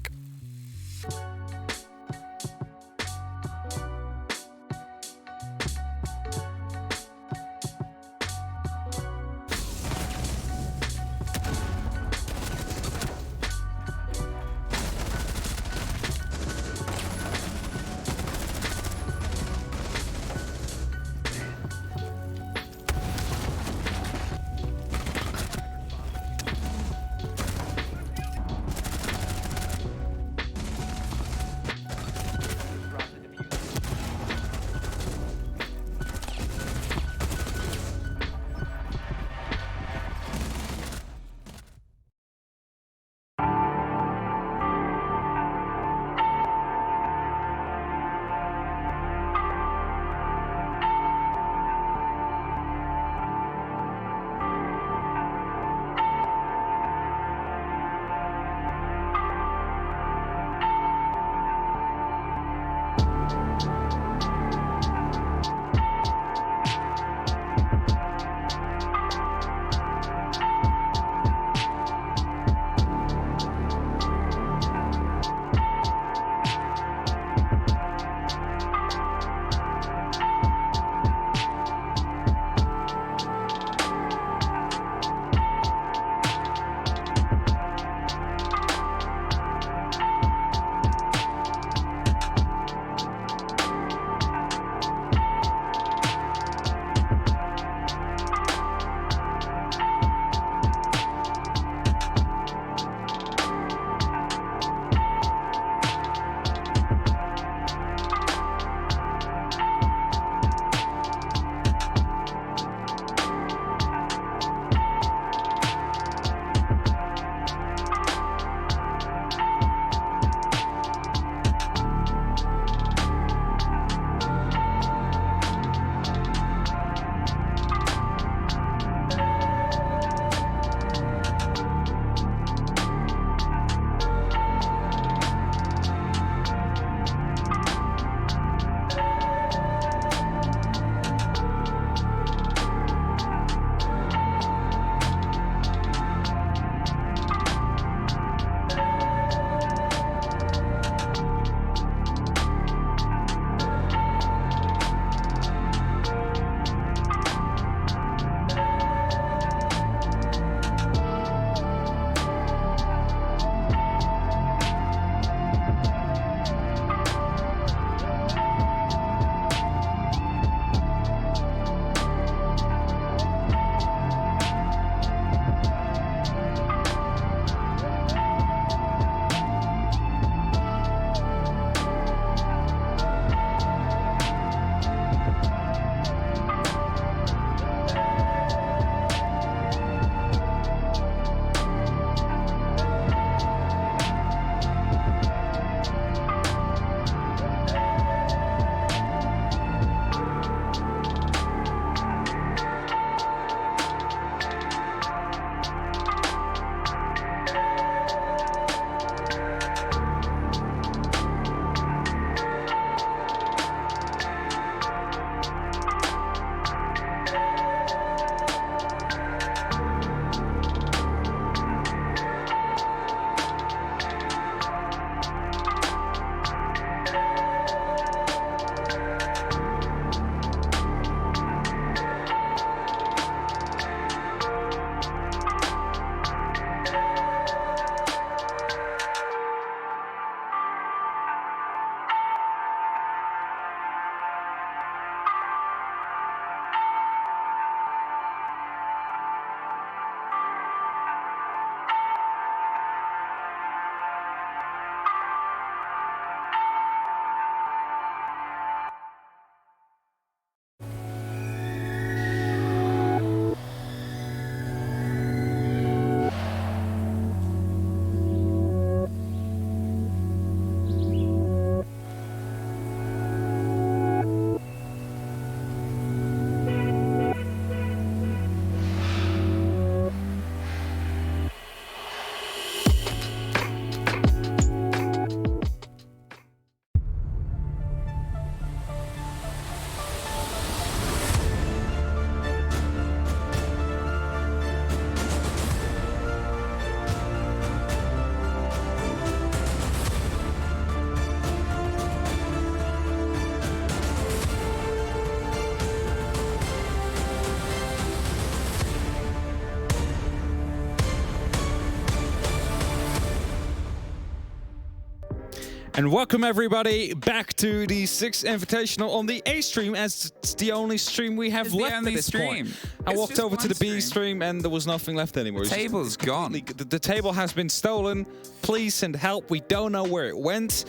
And welcome everybody back to the 6th Invitational on the A stream, as it's the only stream we have left at this point. I walked over to the B stream and there was nothing left anymore. The table's gone. The table has been stolen. Please send help. We don't know where it went.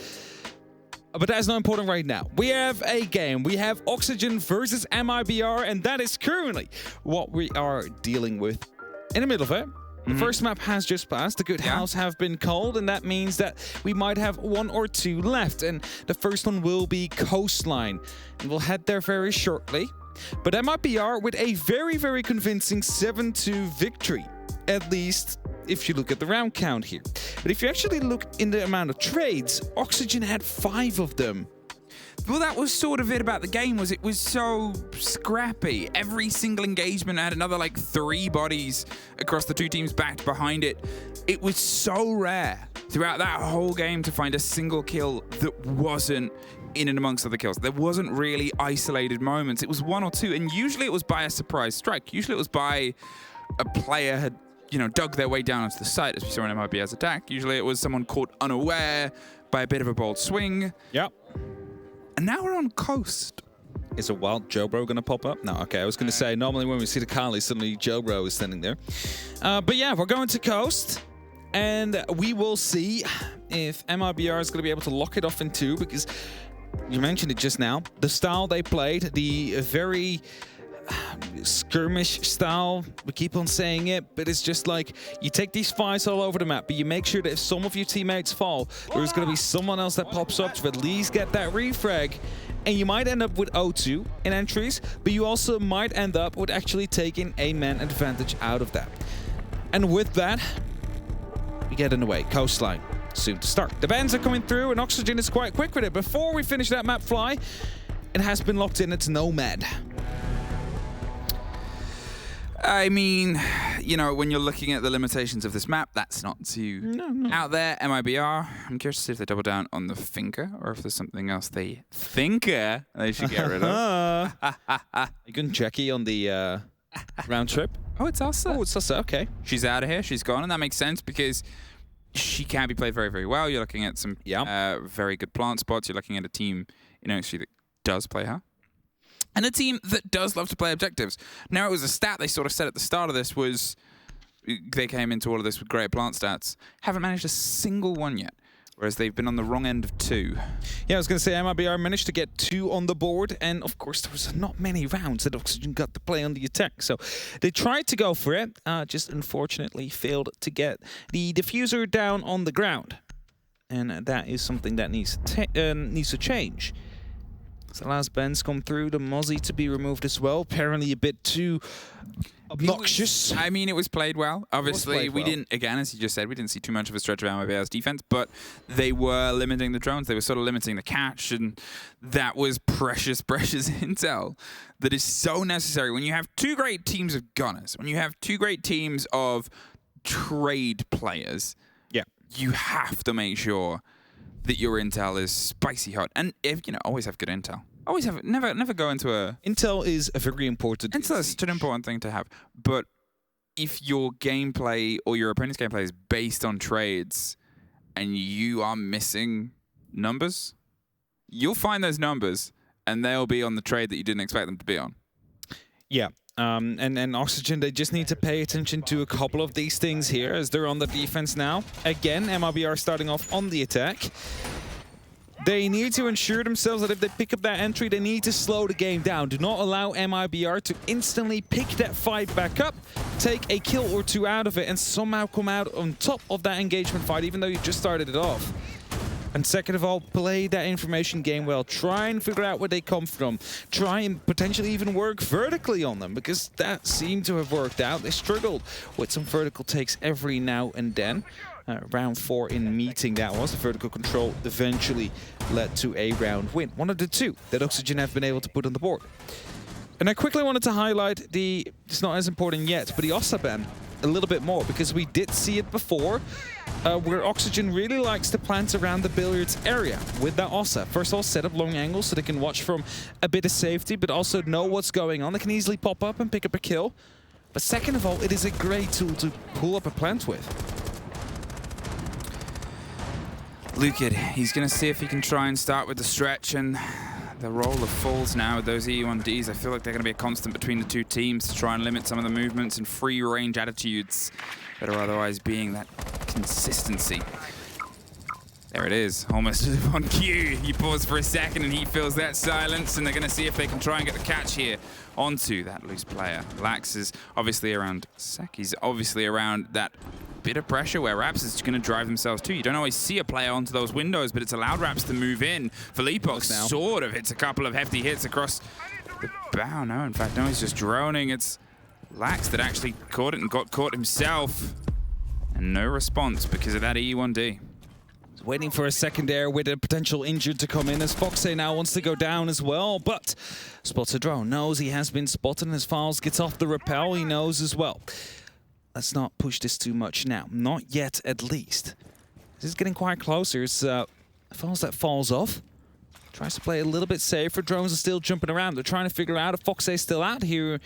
But that's not important right now. We have a game. We have Oxygen versus MIBR, and that is currently what we are dealing with. In the middle of it, the first map has just passed. The good house have been called, and that means that we might have 1 or 2 left. And the first one will be Coastline. And we'll head there very shortly. But MIBR with a very, very convincing 7-2 victory. At least if you look at the round count here. But if you actually look in the amount of trades, Oxygen had 5 of them. Well, that was sort of it about the game, was it was so scrappy. Every single engagement had another like 3 bodies across the 2 teams backed behind it. It was so rare throughout that whole game to find a single kill that wasn't in and amongst other kills. There wasn't really isolated moments. It was 1 or 2, and usually it was by a surprise strike. Usually it was by a player had, you know, dug their way down onto the site, as we saw in MIBR's attack. Usually it was someone caught unaware by a bit of a bold swing. Yep. And now we're on Coast. Is a wild Joe Bro gonna pop up? No, okay, I was gonna say, normally when we see the Kali, suddenly Joe Bro is standing there. But yeah, we're going to Coast, and we will see if MIBR is gonna be able to lock it off in 2, because you mentioned it just now. The style they played, the very skirmish style, we keep on saying it, but it's just like you take these fights all over the map, but you make sure that if some of your teammates fall, there's going to be someone else that pops up to at least get that refrag, and you might end up with O2 in entries, but you also might end up with actually taking a man advantage out of that. And with that, we get in the way. Coastline soon to start. The bans are coming through, and Oxygen is quite quick with it. Before we finish that map fly, it has been locked in. It's Nomad. I mean, you know, when you're looking at the limitations of this map, that's not too out there. MIBR, I'm curious to see if they double down on the Finker, or if there's something else they think they should get rid of. You can Jackie on the round trip. Oh, it's Asa. Oh, it's Asa, okay. She's out of here. She's gone, and that makes sense because she can be played very, very well. You're looking at some very good plant spots. You're looking at a team, you know, actually that does play her. And a team that does love to play objectives. Now, it was a stat they sort of said at the start of this was they came into all of this with great plant stats. Haven't managed a single one yet, whereas they've been on the wrong end of 2. Yeah, I was going to say MIBR managed to get 2 on the board, and of course there was not many rounds that Oxygen got to play on the attack. So they tried to go for it, just unfortunately failed to get the diffuser down on the ground. And that is something that needs to change. So last bans come through, the Mozzie to be removed as well. Apparently a bit too obnoxious. I mean, it was played well. Obviously, we didn't, again, as you just said, we didn't see too much of a stretch of MIBR's defense, but they were limiting the drones. They were sort of limiting the catch, and that was precious, precious intel that is so necessary. When you have 2 great teams of gunners, when you have 2 great teams of trade players, you have to make sure that your intel is spicy hot, and if you know, always have good intel. Always have never go into a. Intel is a very important. Intel is such an important thing to have, but if your gameplay or your opponent's gameplay is based on trades, and you are missing numbers, you'll find those numbers, and they'll be on the trade that you didn't expect them to be on. Yeah. And Oxygen, they just need to pay attention to a couple of these things here as they're on the defense now. Again, MIBR starting off on the attack. They need to ensure themselves that if they pick up that entry, they need to slow the game down. Do not allow MIBR to instantly pick that fight back up, take a kill or 2 out of it, and somehow come out on top of that engagement fight, even though you just started it off. And second of all, play that information game well. Try and figure out where they come from. Try and potentially even work vertically on them, because that seemed to have worked out. They struggled with some vertical takes every now and then. Round 4 in meeting, that was. The vertical control eventually led to a round win. One of the 2 that Oxygen have been able to put on the board. And I quickly wanted to highlight it's not as important yet, but the Ossa ban a little bit more, because we did see it before, where Oxygen really likes to plant around the billiards area with that Ossa. First of all, set up long angles so they can watch from a bit of safety, but also know what's going on. They can easily pop up and pick up a kill. But second of all, it is a great tool to pull up a plant with. Luke, he's going to see if he can try and start with the stretch and the roll of falls now with those E1Ds. I feel like they're going to be a constant between the two teams to try and limit some of the movements and free range attitudes that are otherwise being that consistency. There it is, almost on cue. You pause for a second and he feels that silence, and they're going to see if they can try and get the catch here onto that loose player. Lax is obviously around Sek. He's obviously around that bit of pressure where Raps is going to drive themselves too. You don't always see a player onto those windows, but it's allowed Raps to move in. Philippos sort of hits a couple of hefty hits across the bow. No, in fact, no, he's just droning. It's Lax that actually caught it and got caught himself. And no response because of that E1D. Waiting for a second air with a potential injured to come in, as Foxy now wants to go down as well, but spots a drone, knows he has been spotted, and as Files gets off the rappel, he knows as well. Let's not push this too much now. Not yet, at least. This is getting quite closer. It's Files that falls off. Tries to play a little bit safer. Drones are still jumping around. They're trying to figure out if Foxy's still out here.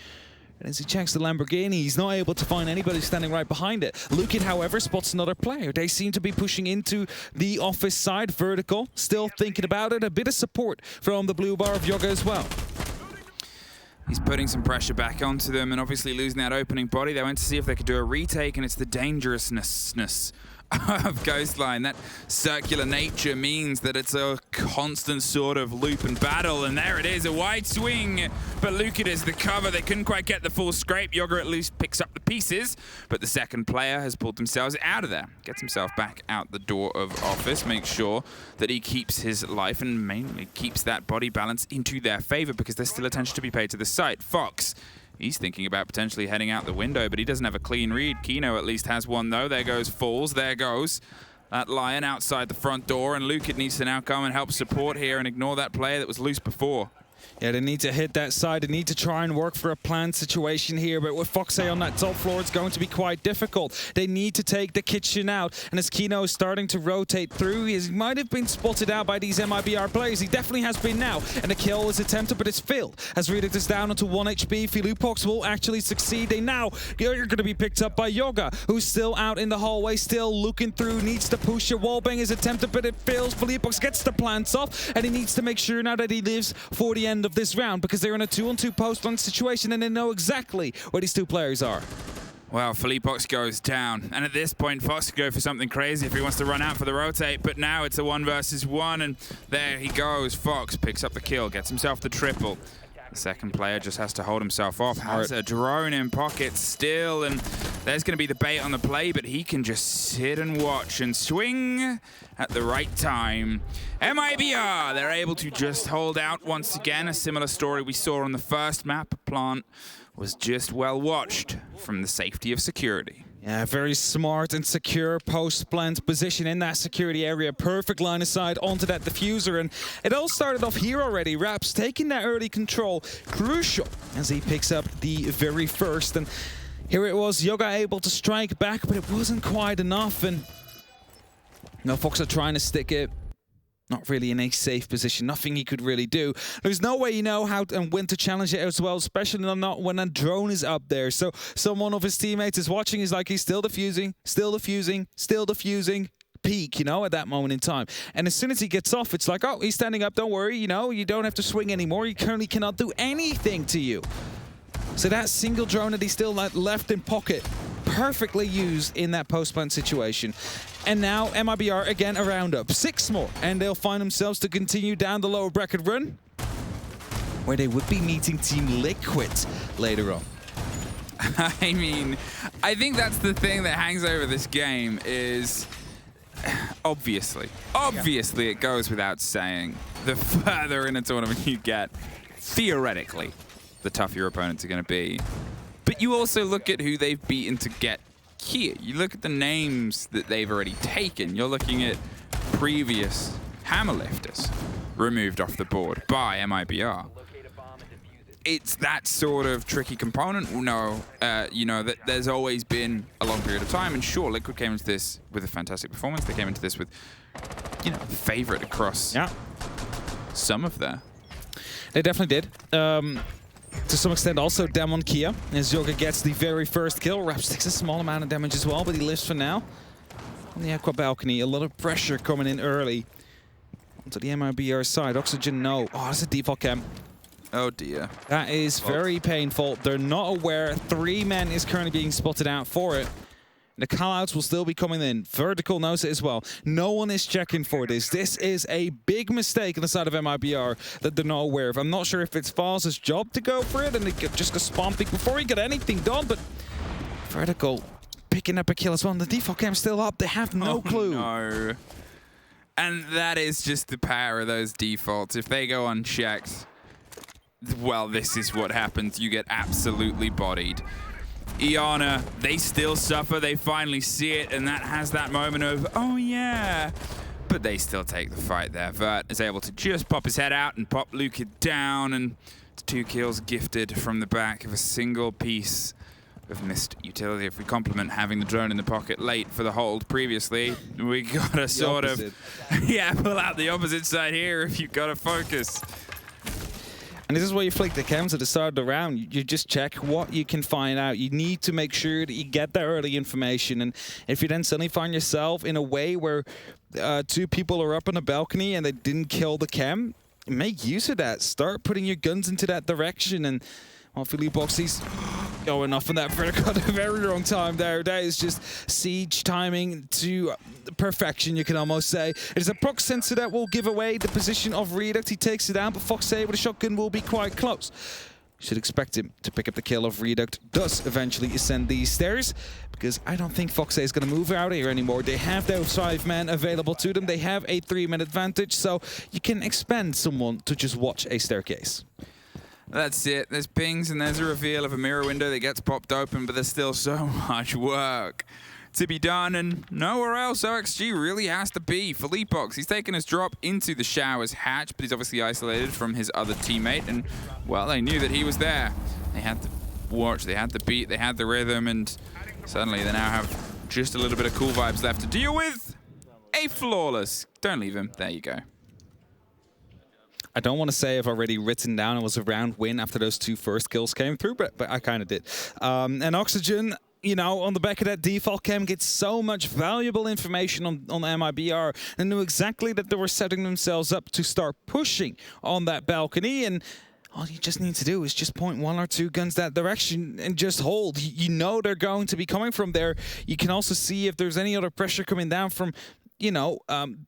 And as he checks the Lamborghini, he's not able to find anybody standing right behind it. Lukid, however, spots another player. They seem to be pushing into the office side, vertical. Still thinking about it. A bit of support from the blue bar of Yoga as well. He's putting some pressure back onto them and obviously losing that opening body. They went to see if they could do a retake, and it's the dangerousness of Coastline. That circular nature means that it's a constant sort of loop and battle, and there it is, a wide swing, but Lukid is the cover. They couldn't quite get the full scrape. Yoga at least picks up the pieces, but the second player has pulled themselves out of there, gets himself back out the door of office, makes sure that he keeps his life and mainly keeps that body balance into their favor because there's still attention to be paid to the site. Fox, he's thinking about potentially heading out the window, but he doesn't have a clean read. Kino at least has one, though. There goes Falls. There goes that Lion outside the front door, and Luke needs to now come and help support here and ignore that player that was loose before. Yeah, they need to hit that side. They need to try and work for a planned situation here, but with Foxy on that top floor, it's going to be quite difficult. They need to take the kitchen out, and as Kino is starting to rotate through, he might have been spotted out by these MIBR players. He definitely has been now, and the kill was attempted, but it's failed. As Riddick is down onto 1 HP, Philippos will actually succeed. They now are going to be picked up by Yoga, who's still out in the hallway, still looking through, needs to push. A wallbang is attempted, but it fails. Philippos gets the plants off, and he needs to make sure now that he lives for the end of this round, because they're in a 2-on-2 post-line situation and they know exactly where these two players are. Well, Philippos goes down, and at this point Fox could go for something crazy if he wants to run out for the rotate, but now it's a 1 versus 1, and there he goes. Fox picks up the kill, gets himself the triple. The second player just has to hold himself off. Has a drone in pocket still, and there's going to be the bait on the play, but he can just sit and watch and swing at the right time. MIBR, they're able to just hold out once again. A similar story we saw on the first map. Plant was just well watched from the safety of security. Yeah, very smart and secure post-plant position in that security area. Perfect line of sight onto that diffuser, and it all started off here already. Raps taking that early control, crucial as he picks up the very first. And here it was, Yoga able to strike back, but it wasn't quite enough. And now Fox are trying to stick it. Not really in a safe position, nothing he could really do. There's no way you know how and when to challenge it as well, especially not when a drone is up there. So someone of his teammates is watching, he's like, he's still defusing, still defusing, still defusing. Peak, you know, at that moment in time. And as soon as he gets off, it's like, oh, he's standing up, don't worry, you know, you don't have to swing anymore. He currently cannot do anything to you. So that single drone that he still left in pocket, perfectly used in that post-plant situation. And now MIBR again a roundup. 6 more, and they'll find themselves to continue down the lower bracket run, where they would be meeting Team Liquid later on. I mean, I think that's the thing that hangs over this game is, obviously it goes without saying, the further in a tournament you get, theoretically, the tougher your opponents are going to be. But you also look at who they've beaten to get here. You look at the names that they've already taken. You're looking at previous hammer lifters removed off the board by MIBR. It's that sort of tricky component. No, you know, that there's always been a long period of time, and sure, Liquid came into this with a fantastic performance. They came into this with, you know, favorite across some of their. They definitely did. To some extent also Demon Kia, as Yoga gets the very first kill. Raps takes a small amount of damage as well, but he lives for now. on the Aqua balcony. A lot of pressure coming in early. Onto the MIBR side. Oxygen, no. Oh, that's a default cam. Oh dear. That is very painful. They're not aware. 3 men is currently being spotted out for it. The callouts will still be coming in. Vertical knows it as well. No one is checking for this. This is a big mistake on the side of MIBR that they're not aware of. I'm not sure if it's Falls' job to go for it and they just go spam pick before he got anything done, but Vertical picking up a kill as well. And the default cam's still up. They have no clue. No. And that is just the power of those defaults. If they go unchecked, well, this is what happens. You get absolutely bodied. Iana, they still suffer. They finally see it, and that has that moment of, oh yeah. But they still take the fight there. Vert is able to just pop his head out and pop Luca down, and 2 kills gifted from the back of a single piece of missed utility. If we compliment having the drone in the pocket late for the hold previously, we got to sort of, yeah, pull out the opposite side here if you've got to focus. And this is where you flick the cams at the start of the round. You just check what you can find out. You need to make sure that you get that early information. And if you then suddenly find yourself in a way where 2 people are up on a balcony and they didn't kill the cam, make use of that. Start putting your guns into that direction. And well, Philippe he's going off on that vertical at a very wrong time there. That is just siege timing to perfection, you can almost say. It is a proc sensor that will give away the position of Reduct. He takes it down, but Foxay with a shotgun will be quite close. Should expect him to pick up the kill of Reduct. Does eventually ascend these stairs, because I don't think Foxay is going to move out here anymore. They have those 5 men available to them. They have a 3-man advantage, so you can expend someone to just watch a staircase. That's it. There's pings and there's a reveal of a mirror window that gets popped open, but there's still so much work to be done, and nowhere else OXG really has to be. Philippox, he's taken his drop into the shower's hatch, but he's obviously isolated from his other teammate, and, well, they knew that he was there. They had the watch, they had the beat, they had the rhythm, and suddenly they now have just a little bit of cool vibes left to deal with. A flawless. Don't leave him. There you go. I don't want to say I've already written down it was a round win after those 2 first kills came through, but I kind of did. And Oxygen, you know, on the back of that default cam, gets so much valuable information on MIBR and knew exactly that they were setting themselves up to start pushing on that balcony. And all you just need to do is just point 1 or 2 guns that direction and just hold. You know they're going to be coming from there. You can also see if there's any other pressure coming down from, you know,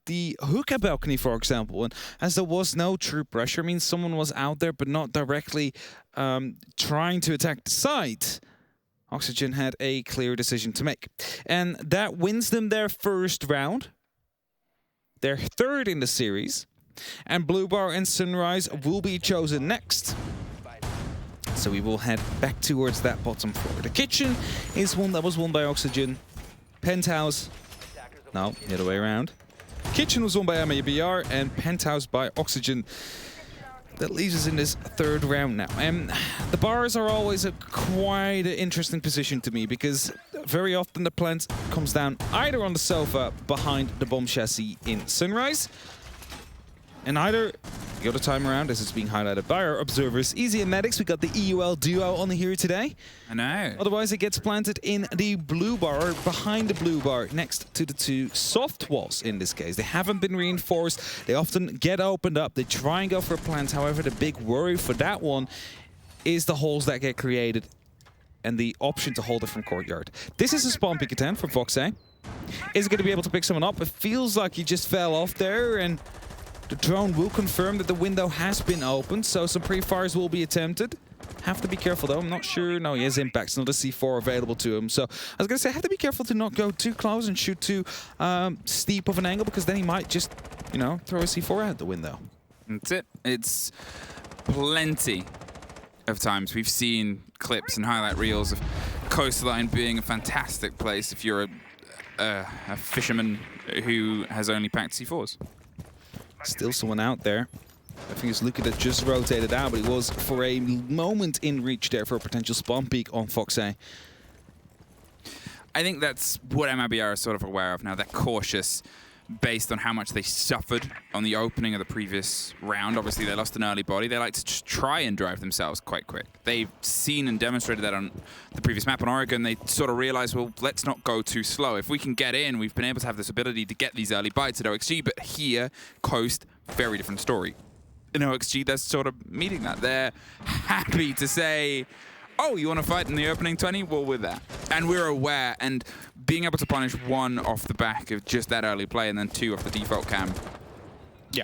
the hookah balcony, for example. And as there was no true pressure, means someone was out there but not directly trying to attack the site, Oxygen had a clear decision to make. And that wins them their first round. They're 3rd in the series. And Blue Bar and Sunrise will be chosen next. So we will head back towards that bottom floor. The kitchen is one that was won by Oxygen. Penthouse, no, the other way around. Kitchen was won by MIBR and Penthouse by Oxygen. That leaves us in this 3rd round now. And the bars are always a quite interesting position to me, because very often the plant comes down either on the sofa behind the bomb chassis in Sunrise, and either the other time around, as it's being highlighted by our observers, Easy and Medics, we got the EUL duo on here today. I know. Otherwise, it gets planted in the blue bar, or behind the blue bar, next to the 2 soft walls in this case. They haven't been reinforced. They often get opened up. They try and go for plants. However, the big worry for that one is the holes that get created and the option to hold it from courtyard. This is a spawn pick attempt from Foxay. Is it going to be able to pick someone up? It feels like he just fell off there, and the drone will confirm that the window has been opened, so some pre-fires will be attempted. Have to be careful though, I'm not sure. No, he has impacts, not a C4 available to him. So I was going to say, have to be careful to not go too close and shoot too steep of an angle, because then he might just, you know, throw a C4 out the window. That's it. It's plenty of times we've seen clips and highlight reels of Coastline being a fantastic place if you're a fisherman who has only packed C4s. Still someone out there. I think it's Luca that just rotated out, but he was for a moment in reach there for a potential spawn peek on Foxay. I think that's what MIBR is sort of aware of now. They're cautious. based on how much they suffered on the opening of the previous round. Obviously, they lost an early body. They like to just try and drive themselves quite quick. They've seen and demonstrated that on the previous map on Oregon. They sort of realized, well, let's not go too slow. If we can get in, we've been able to have this ability to get these early bites at OXG, but here, Coast, very different story. In OXG, they're sort of meeting that. They're happy to say, oh, you want to fight in the opening 20? Well, we're there. And we're aware, and being able to punish 1 off the back of just that early play and then 2 off the default cam,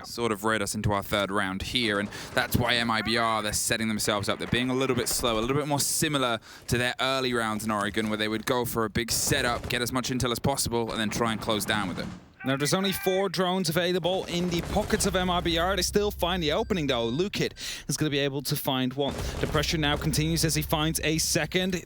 sort of read us into our 3rd round here, and that's why MIBR, they're setting themselves up. They're being a little bit slow, a little bit more similar to their early rounds in Oregon, where they would go for a big setup, get as much intel as possible, and then try and close down with it. Now, there's only 4 drones available in the pockets of MIBR. They still find the opening, though. Lukid is going to be able to find 1. The pressure now continues as he finds a 2nd.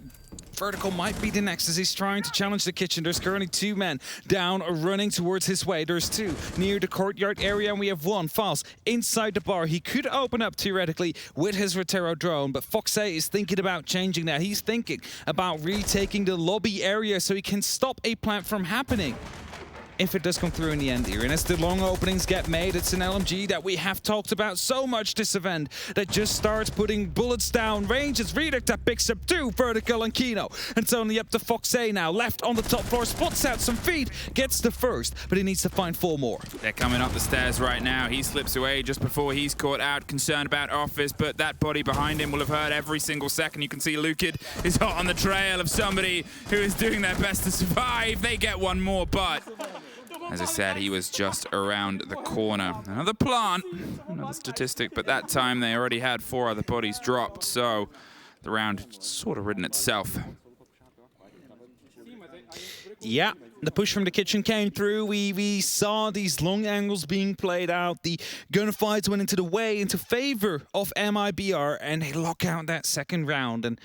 Vertical might be the next as he's trying to challenge the kitchen. There's currently 2 men down, running towards his way. There's 2 near the courtyard area, and we have 1 false inside the bar. He could open up theoretically with his Rotero drone, but Foxe is thinking about changing that. He's thinking about retaking the lobby area so he can stop a plant from happening if it does come through in the end here. And as the long openings get made, it's an LMG that we have talked about so much this event that just starts putting bullets down range. It's Redux that picks up 2, Vertical and Kino. And it's only up to Foxe now, left on the top floor, spots out some feet, gets the first, but he needs to find 4 more. They're coming up the stairs right now. He slips away just before he's caught out, concerned about Office, but that body behind him will have heard every single second. You can see Lukid is hot on the trail of somebody who is doing their best to survive. They get 1 more, but as I said, he was just around the corner. Another plant, another statistic, but that time they already had 4 other bodies dropped, so the round sort of ridden itself. Yeah, the push from the kitchen came through. We saw these long angles being played out. The gunfights went into favor of MIBR, and they lock out that 2nd round. And,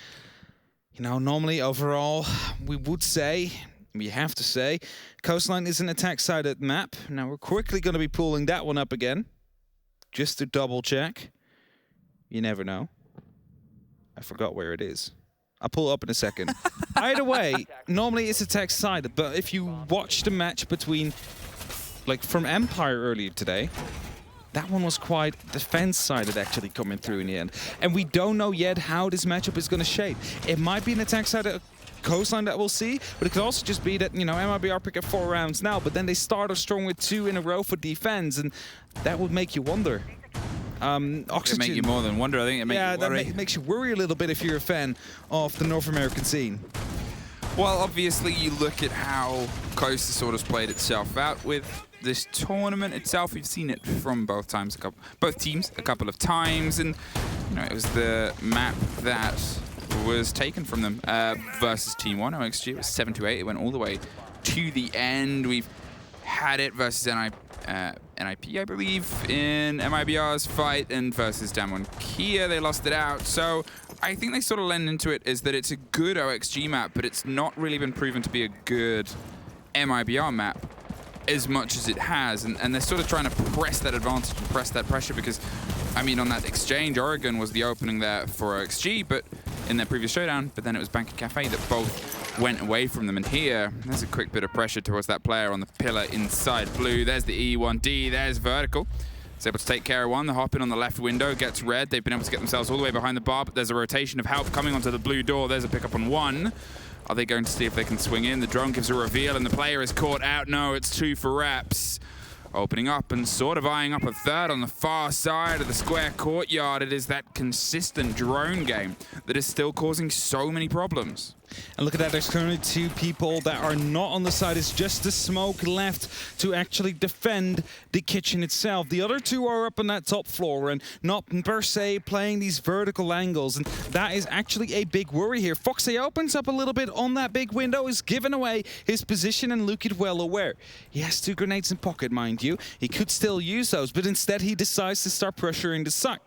you know, normally overall, we would say, we have to say, Coastline is an attack-sided map. Now we're quickly going to be pulling that one up again, just to double check. You never know. I forgot where it is. I'll pull it up in a second. Either way, normally it's attack-sided, but if you watch the match between, like from Empire earlier today, that one was quite defense-sided actually coming through in the end. And we don't know yet how this matchup is going to shape. It might be an attack-sided Coastline that we'll see, but it could also just be that, you know, MIBR pick up 4 rounds now, but then they start off strong with 2 in a row for defense, and that would make you wonder. Oxygen. It make you more than wonder, I think. It that makes you worry a little bit if you're a fan of the North American scene. Well, obviously, you look at how Coast has sort of played itself out with this tournament itself. We've seen it from both teams a couple of times, and you know, it was the map that was taken from them versus Team 1 OXG. It was 7-8. It went all the way to the end. We've had it versus NIP, I believe, in MIBR's fight, and versus Damwon Kia. They lost it out. So I think they sort of lend into it is that it's a good OXG map, but it's not really been proven to be a good MIBR map as much as it has. And they're sort of trying to press that advantage and press that pressure because, I mean, on that exchange, Oregon was the opening there for OXG, but in their previous showdown, but then it was Banker Cafe that both went away from them. And here, there's a quick bit of pressure towards that player on the pillar inside blue. There's the E1D, there's Vertical. He's able to take care of 1. The hop in on the left window gets red. They've been able to get themselves all the way behind the bar, but there's a rotation of help coming onto the blue door. There's a pickup on 1. Are they going to see if they can swing in? The drone gives a reveal and the player is caught out. No, it's 2 for reps. Opening up and sort of eyeing up a 3rd on the far side of the square courtyard. It is that consistent drone game that is still causing so many problems. And look at that, there's currently 2 people that are not on the side. It's just the smoke left to actually defend the kitchen itself. The other 2 are up on that top floor and not per se playing these vertical angles. And that is actually a big worry here. Foxe opens up a little bit on that big window, is giving away his position, and Luke is well aware. He has 2 grenades in pocket, mind you. He could still use those, but instead he decides to start pressuring the site.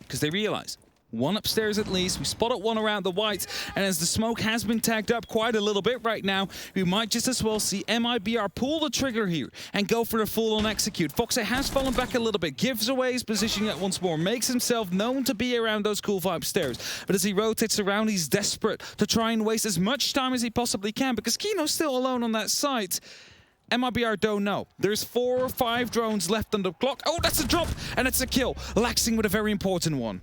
Because they realize 1 upstairs at least. We spotted 1 around the whites, and as the smoke has been tagged up quite a little bit right now, we might just as well see MIBR pull the trigger here and go for the full-on execute. Foxe has fallen back a little bit, gives away his position yet once more, makes himself known to be around those cool vibe stairs, but as he rotates around, he's desperate to try and waste as much time as he possibly can because Kino's still alone on that site. MIBR don't know. There's 4 or 5 drones left on the clock. Oh, that's a drop, and it's a kill. Laxing with a very important one.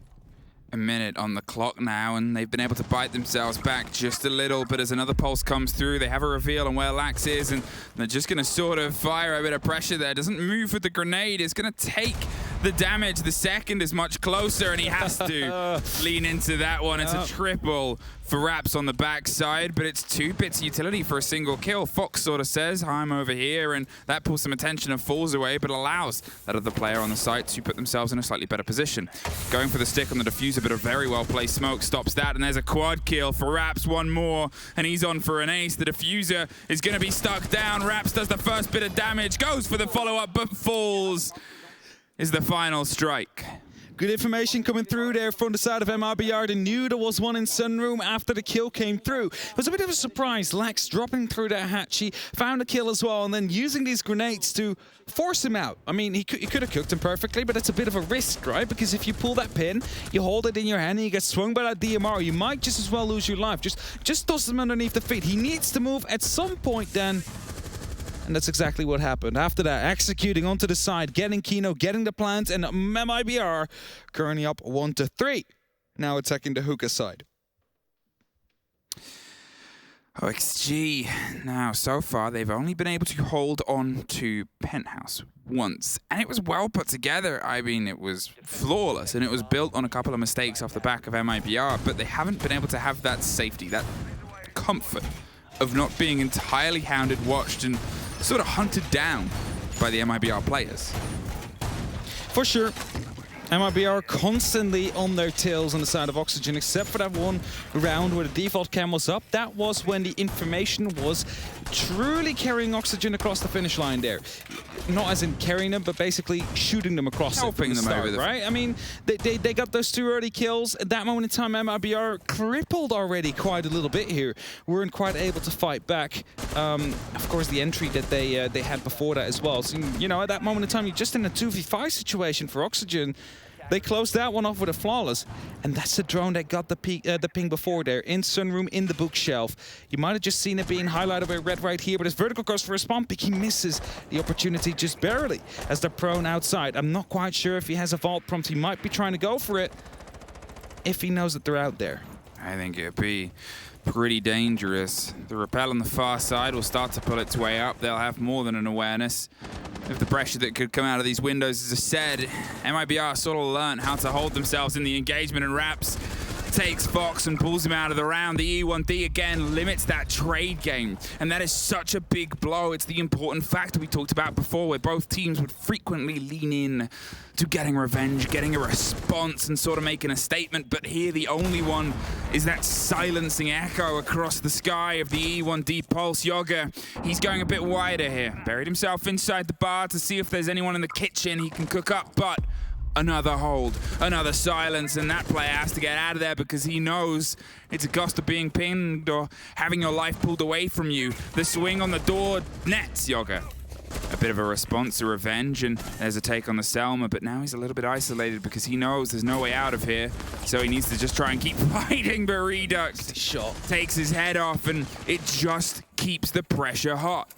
A minute on the clock now, and they've been able to bite themselves back just a little, but as another pulse comes through, they have a reveal on where Lax is, and they're just going to sort of fire a bit of pressure there. Doesn't move with the grenade. It's going to take the damage. The second is much closer, and he has to lean into that one. It's a triple for Raps on the backside, but it's 2 bits utility for a single kill. Fox sort of says, I'm over here, and that pulls some attention and falls away, but allows that other player on the site to put themselves in a slightly better position. Going for the stick on the diffuser, but a very well-placed smoke stops that, and there's a quad kill for Raps, one more, and he's on for an ace. The diffuser is going to be stuck down. Raps does the first bit of damage, goes for the follow-up, but falls. Is the final strike. Good information coming through there from the side of MIBR. They knew there was one in Sunroom after the kill came through. It was a bit of a surprise. Lax dropping through that hatchy, found a kill as well, and then using these grenades to force him out. I mean, he could have cooked him perfectly, but it's a bit of a risk, right? Because if you pull that pin, you hold it in your hand, and you get swung by that DMR, you might just as well lose your life. Just toss him underneath the feet. He needs to move at some point then. And that's exactly what happened. After that, executing onto the side, getting Kino, getting the plants, and MIBR currently up 1-3. Now attacking the hookah side. OXG. Now, so far, they've only been able to hold on to Penthouse once. And it was well put together. I mean, it was flawless, and it was built on a couple of mistakes off the back of MIBR, but they haven't been able to have that safety, that comfort of not being entirely hounded, watched, and sort of hunted down by the MIBR players. For sure. MIBR constantly on their tails on the side of Oxygen, except for that one round where the default cam was up. That was when the information was truly carrying Oxygen across the finish line there. Not as in carrying them, but basically shooting them across. Helping them over the right? I mean, they got those 2 early kills. At that moment in time, MIBR crippled already quite a little bit here. Weren't quite able to fight back. Of course, the entry that they had before that as well. So, you know, at that moment in time, you're just in a 2v5 situation for Oxygen. They closed that one off with a flawless, and that's the drone that got the ping before there, in Sunroom, in the bookshelf. You might have just seen it being highlighted by red right here, but as Vertical goes for a spawn pick, he misses the opportunity just barely as they're prone outside. I'm not quite sure if he has a vault prompt. He might be trying to go for it if he knows that they're out there. I think it'd be pretty dangerous. The rappel on the far side will start to pull its way up. They'll have more than an awareness of the pressure that could come out of these windows. As I said, MIBR sort of learned how to hold themselves in the engagement, and Raps takes Fox and pulls him out of the round. The E1D again limits that trade game, and that is such a big blow. It's the important factor we talked about before, where both teams would frequently lean in to getting revenge, getting a response, and sort of making a statement. But here the only one is that silencing echo across the sky of the E1D Pulse. Yoga, he's going a bit wider here. Buried himself inside the bar to see if there's anyone in the kitchen he can cook up, but another hold, another silence, and that player has to get out of there because he knows it's a cost of being pinged or having your life pulled away from you. The swing on the door nets Yoga. A bit of a response to revenge, and there's a take on the Selma, but now he's a little bit isolated because he knows there's no way out of here, so he needs to just try and keep fighting, but Redux takes his head off, and it just keeps the pressure hot.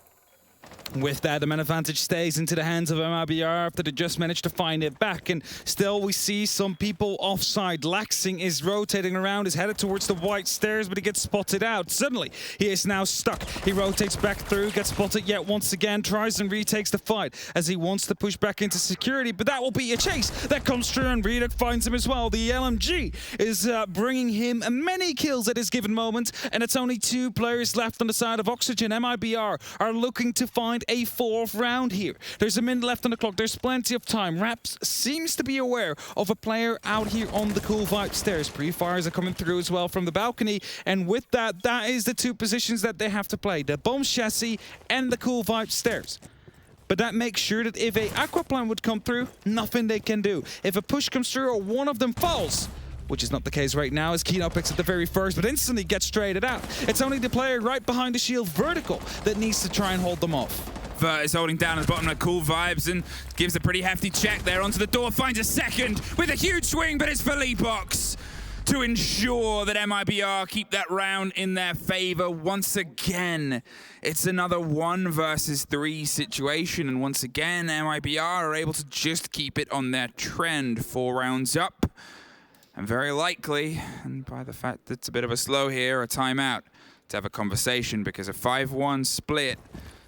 With that, the man advantage stays into the hands of MIBR after they just managed to find it back. And still, we see some people offside. Laxing is rotating around, is headed towards the white stairs, but he gets spotted out. Suddenly, he is now stuck. He rotates back through, gets spotted yet once again, tries and retakes the fight as he wants to push back into security, but that will be a chase that comes through, and Redux finds him as well. The LMG is bringing him many kills at this given moment, and it's only 2 players left on the side of Oxygen. MIBR are looking to find a 4th round here. There's a minute left on the clock. There's plenty of time. Raps seems to be aware of a player out here on the Cool Vibe stairs. Pre-fires are coming through as well from the balcony, and with that, that is the 2 positions that they have to play. The bomb chassis and the Cool Vibe stairs. But that makes sure that if a aquaplan would come through, nothing they can do. If a push comes through or one of them falls, which is not the case right now, as Kino picks at the very first, but instantly gets traded out. It's only the player right behind the shield, Vertical, that needs to try and hold them off. Vert is holding down at the bottom of Cool Vibes and gives a pretty hefty check there onto the door, finds a second with a huge swing, but it's Felipox. to ensure that MIBR keep that round in their favor. Once again, it's another 1 versus 3 situation, and once again, MIBR are able to just keep it on their trend. 4 rounds up, and very likely, and by the fact that it's a bit of a slow here, a timeout to have a conversation, because a 5-1 split,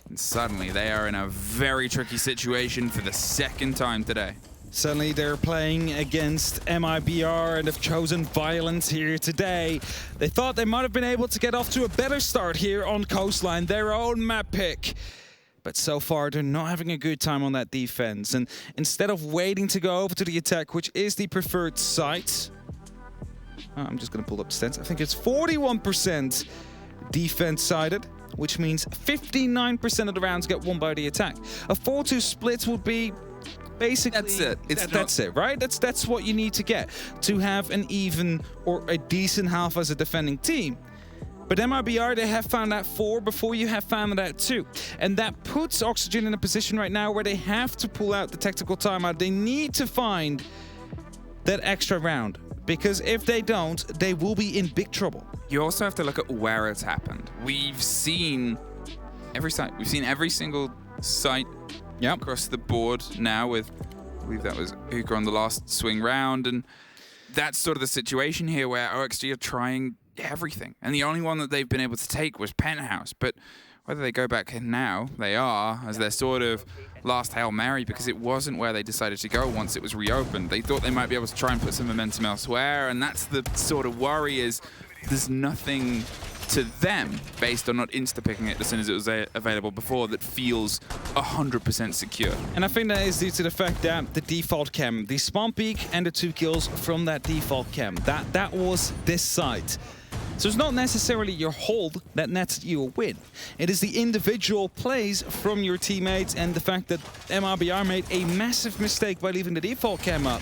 and suddenly they are in a very tricky situation for the 2nd time today. Suddenly they're playing against MIBR and have chosen violence here today. They thought they might have been able to get off to a better start here on Coastline, their own map pick. But so far they're not having a good time on that defense. And instead of waiting to go over to the attack, which is the preferred site, I'm just going to pull up stats. I think it's 41% defense sided, which means 59% of the rounds get won by the attack. A 4-2 split would be basically, that's it. That's it, right? That's what you need to get to have an even or a decent half as a defending team. But MIBR, they have found that 4 before you have found that 2. And that puts Oxygen in a position right now where they have to pull out the tactical timeout. They need to find that extra round, because if they don't, they will be in big trouble. You also have to look at where it's happened. We've seen every site. We've seen every single site across the board now with, I believe that was Hookah on the last swing round, and that's sort of the situation here where OXG are trying everything. And the only one that they've been able to take was Penthouse, but whether they go back in now, they are, as their sort of last Hail Mary, because it wasn't where they decided to go once it was reopened. They thought they might be able to try and put some momentum elsewhere, and that's the sort of worry, is there's nothing to them, based on not insta-picking it as soon as it was available before, that feels 100% secure. And I think that is due to the fact that the default chem, the spawn peak and the 2 kills from that default chem, that was this site. So it's not necessarily your hold that nets you a win. It is the individual plays from your teammates and the fact that MIBR made a massive mistake by leaving the default chem up,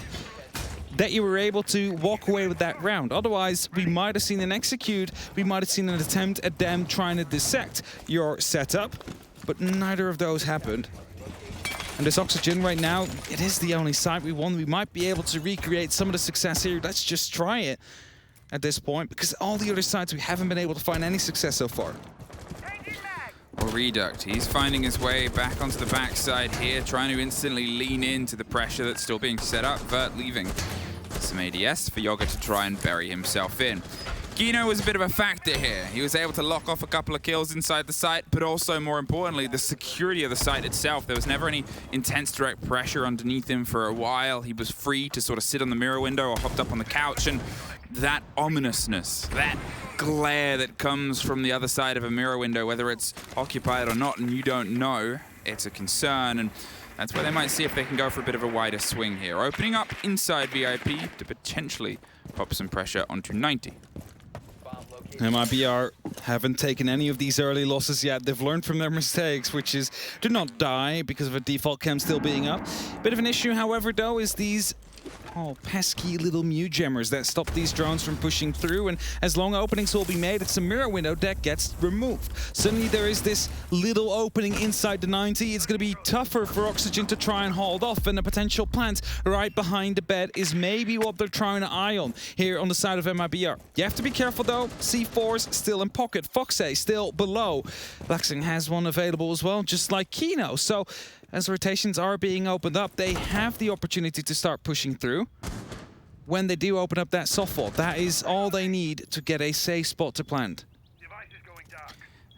that you were able to walk away with that round. Otherwise, we might have seen an execute, we might have seen an attempt at them trying to dissect your setup, but neither of those happened. And this Oxygen right now, it is the only site we won. We might be able to recreate some of the success here. Let's just try it at this point, because all the other sites we haven't been able to find any success so far. Well, Reduct, he's finding his way back onto the backside here, trying to instantly lean into the pressure that's still being set up. Vert leaving some ADS for Yoga to try and bury himself in. Gino was a bit of a factor here. He was able to lock off a couple of kills inside the site, but also, more importantly, the security of the site itself. There was never any intense direct pressure underneath him for a while. He was free to sort of sit on the mirror window or hopped up on the couch, and that ominousness, that glare that comes from the other side of a mirror window, whether it's occupied or not and you don't know, it's a concern. And that's where they might see if they can go for a bit of a wider swing here. Opening up inside VIP to potentially pop some pressure onto 90. MIBR haven't taken any of these early losses yet. They've learned from their mistakes, which is do not die because of a default chem still being up. Bit of an issue, however, though, is these pesky little Mew Gemmers that stop these drones from pushing through, and as long openings will be made, it's a mirror window that gets removed. Suddenly there is this little opening inside the 90. It's going to be tougher for Oxygen to try and hold off, and a potential plant right behind the bed is maybe what they're trying to eye on here on the side of MIBR. You have to be careful though. C4's still in pocket. Foxay still below. Laxing has one available as well, just like Kino. So as rotations are being opened up, they have the opportunity to start pushing through. When they do open up that softball, that is all they need to get a safe spot to plant.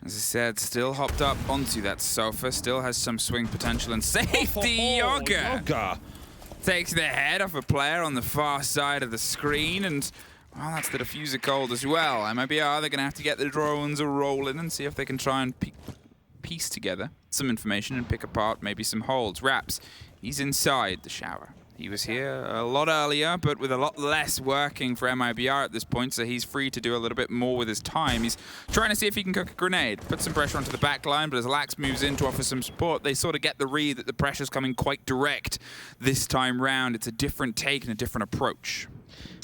As I said, still hopped up onto that sofa, still has some swing potential and safety. Yoga takes the head off a player on the far side of the screen, and well, that's the diffuser cold as well. MIBR, they're going to have to get the drones rolling and see if they can try and piece together some information and pick apart maybe some holds. Raps, he's inside the shower. He was here a lot earlier, but with a lot less working for MIBR at this point, so he's free to do a little bit more with his time. He's trying to see if he can cook a grenade, put some pressure onto the back line, but as Lax moves in to offer some support, they sort of get the read that the pressure's coming quite direct this time round. It's a different take and a different approach.